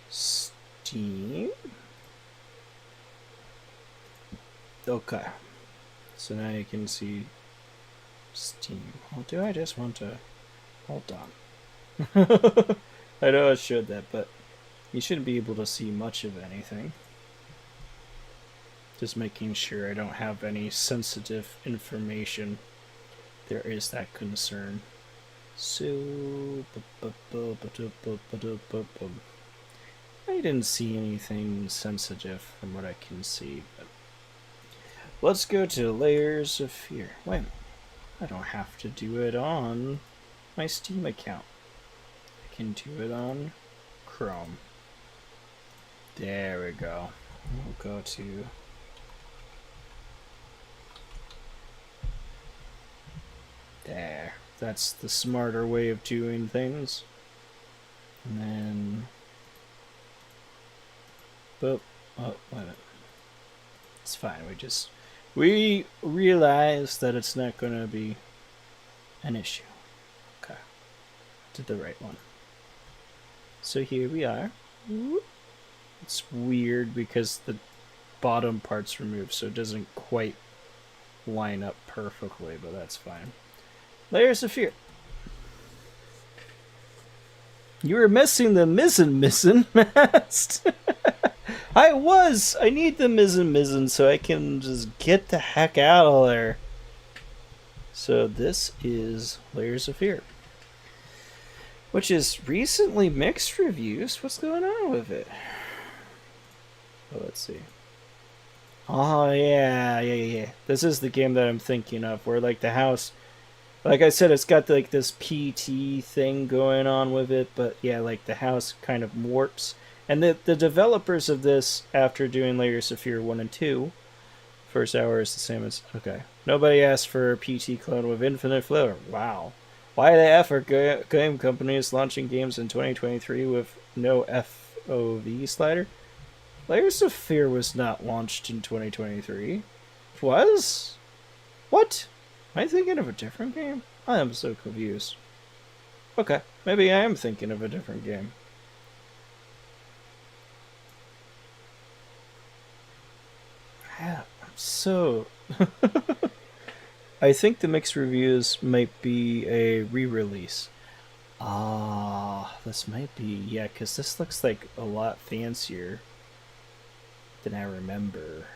Speaker 1: Steam. Okay. So now you can see Steam. Well, do I just want to... Hold on. I know I showed that, but you shouldn't be able to see much of anything. Just making sure I don't have any sensitive information. There is that concern. So... I didn't see anything sensitive from what I can see, but... Let's go to Layers of Fear. Wait a minute. I don't have to do it on my Steam account. I can do it on Chrome. There we go. We'll go to... There. That's the smarter way of doing things. And then... Boop. Oh, wait a minute. It's fine. We realize that it's not going to be an issue. Okay. Did the right one. So here we are. It's weird because the bottom part's removed, so it doesn't quite line up perfectly, but that's fine. Layers of Fear. You were missing the mizzen mast. I need the mizzen so I can just get the heck out of there. So this is Layers of Fear, which is recently mixed reviews. What's going on with it? Oh, let's see. Oh, yeah. This is the game that I'm thinking of, where like the house, like I said, it's got like this PT thing going on with it, but yeah, like the house kind of warps. And the developers of this, after doing Layers of Fear 1 and 2, first hour is the same as... Okay. Nobody asked for a PT clone with infinite flow. Wow. Why the F are game companies launching games in 2023 with no FOV slider? Layers of Fear was not launched in 2023. It was? What? Am I thinking of a different game? I am so confused. Okay. Maybe I am thinking of a different game. Yeah, so I think the mixed reviews might be a re-release. This might be, yeah, because this looks like a lot fancier than I remember.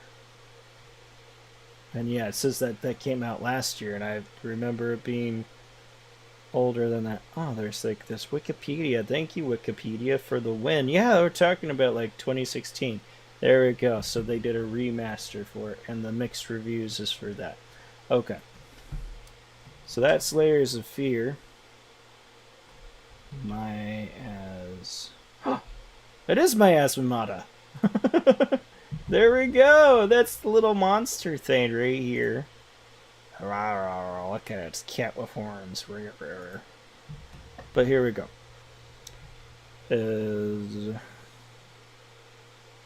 Speaker 1: And yeah, it says that came out last year, and I remember it being older than that. Oh, there's like this Wikipedia. Thank you, Wikipedia, for the win. Yeah, we're talking about like 2016. There we go. So they did a remaster for it, and the mixed reviews is for that. Okay. So that's Layers of Fear. It is my Asmata. There we go. That's the little monster thing right here. Look at it. It's cat with horns. But here we go.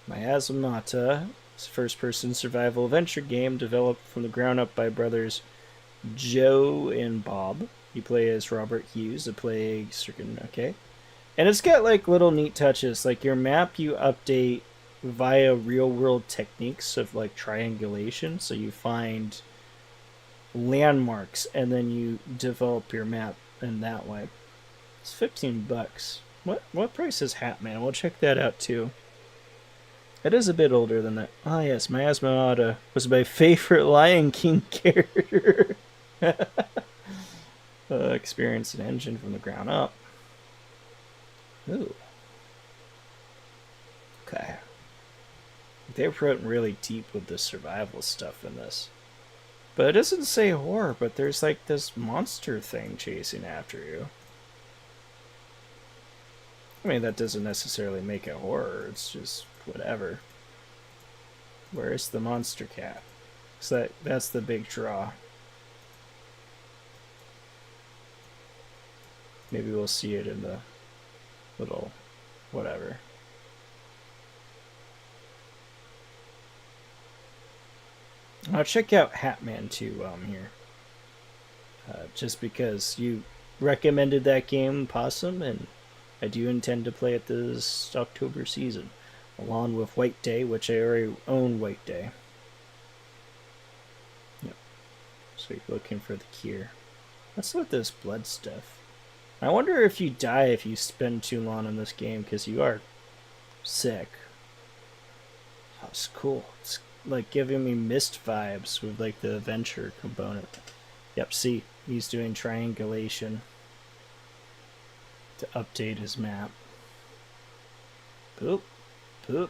Speaker 1: Miasmata is a first-person survival adventure game developed from the ground up by brothers Joe and Bob. You play as Robert Hughes, a plague-stricken. Okay, and it's got like little neat touches. Like your map, you update via real-world techniques of like triangulation. So you find landmarks and then you develop your map in that way. It's $15. What price is Hatman? We'll check that out too. It is a bit older than that. Ah, yes, my Esmeralda was my favorite Lion King character. Experienced an engine from the ground up. Ooh. Okay. They're putting really deep with the survival stuff in this. But it doesn't say horror, but there's like this monster thing chasing after you. I mean, that doesn't necessarily make it horror, it's just whatever. Where's the monster cat? So that's the big draw. Maybe we'll see it in the little whatever. I'll check out Hatman too while I'm here. Just because you recommended that game, Possum, and I do intend to play it this October season, along with White Day, which I already own White Day. Yep. So you're looking for the cure. Let's look at this blood stuff. I wonder if you die if you spend too long in this game, because you are sick. That's cool. It's like giving me Mist vibes with like the adventure component. Yep, see, he's doing triangulation to update his map. Boop, boop,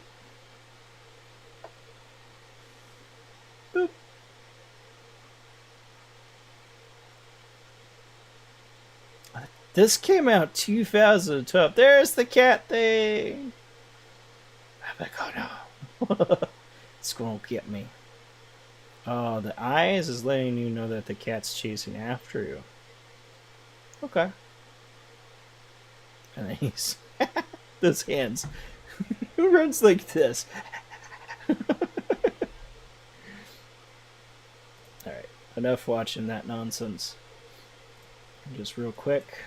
Speaker 1: boop. This came out 2012. There's the cat thing. I'm like, oh no. It's gonna get me. Oh, the eyes is letting you know that the cat's chasing after you. Okay. And then he's those hands. Who runs like this? Alright, enough watching that nonsense. Just real quick.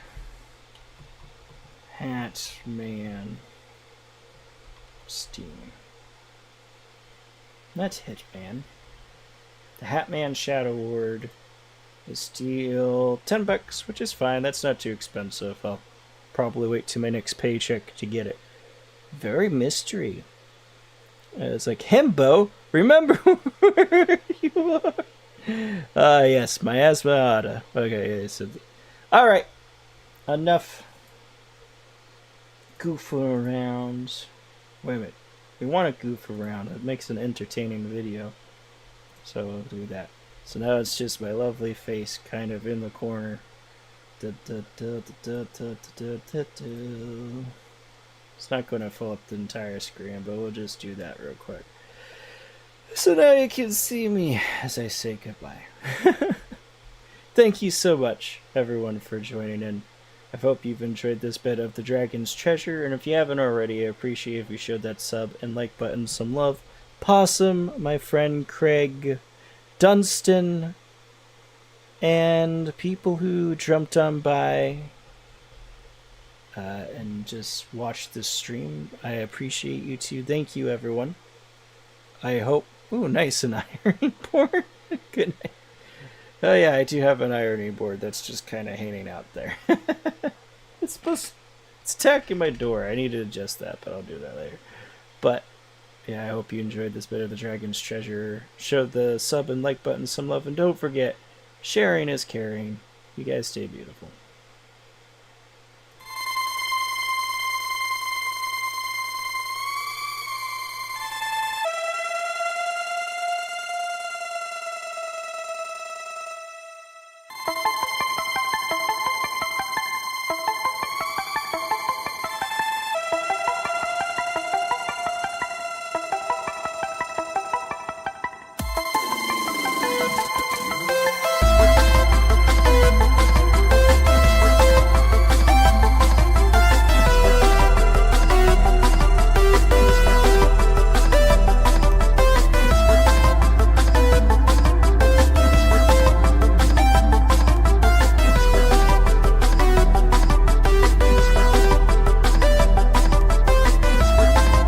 Speaker 1: Hatman. Steam. That's Hitman. The Hatman Shadow Ward is still $10, which is fine. That's not too expensive. I'll probably wait till my next paycheck to get it. Very mystery. It's like, Himbo, remember where you are? Ah, yes, my Esmeralda. Okay, so, alright. Enough goofing around. Wait a minute. We want to goof around. It makes an entertaining video. So we'll do that. So now it's just my lovely face kind of in the corner. It's not going to fill up the entire screen, but we'll just do that real quick. So now you can see me as I say goodbye. Thank you so much, everyone, for joining in. I hope you've enjoyed this bit of the Dragon's Treasure, and if you haven't already, I appreciate if you showed that sub and like button some love. Possum, my friend Craig, Dunstan, and people who jumped on by and just watched the stream. I appreciate you too. Thank you, everyone. I hope... Ooh, nice, an ironing board. Good night. Oh yeah, I do have an ironing board that's just kind of hanging out there. It's attacking my door. I need to adjust that, but I'll do that later. But yeah, I hope you enjoyed this bit of the Dragon's Treasure. Show the sub and like button some love, and don't forget, sharing is caring. You guys stay beautiful.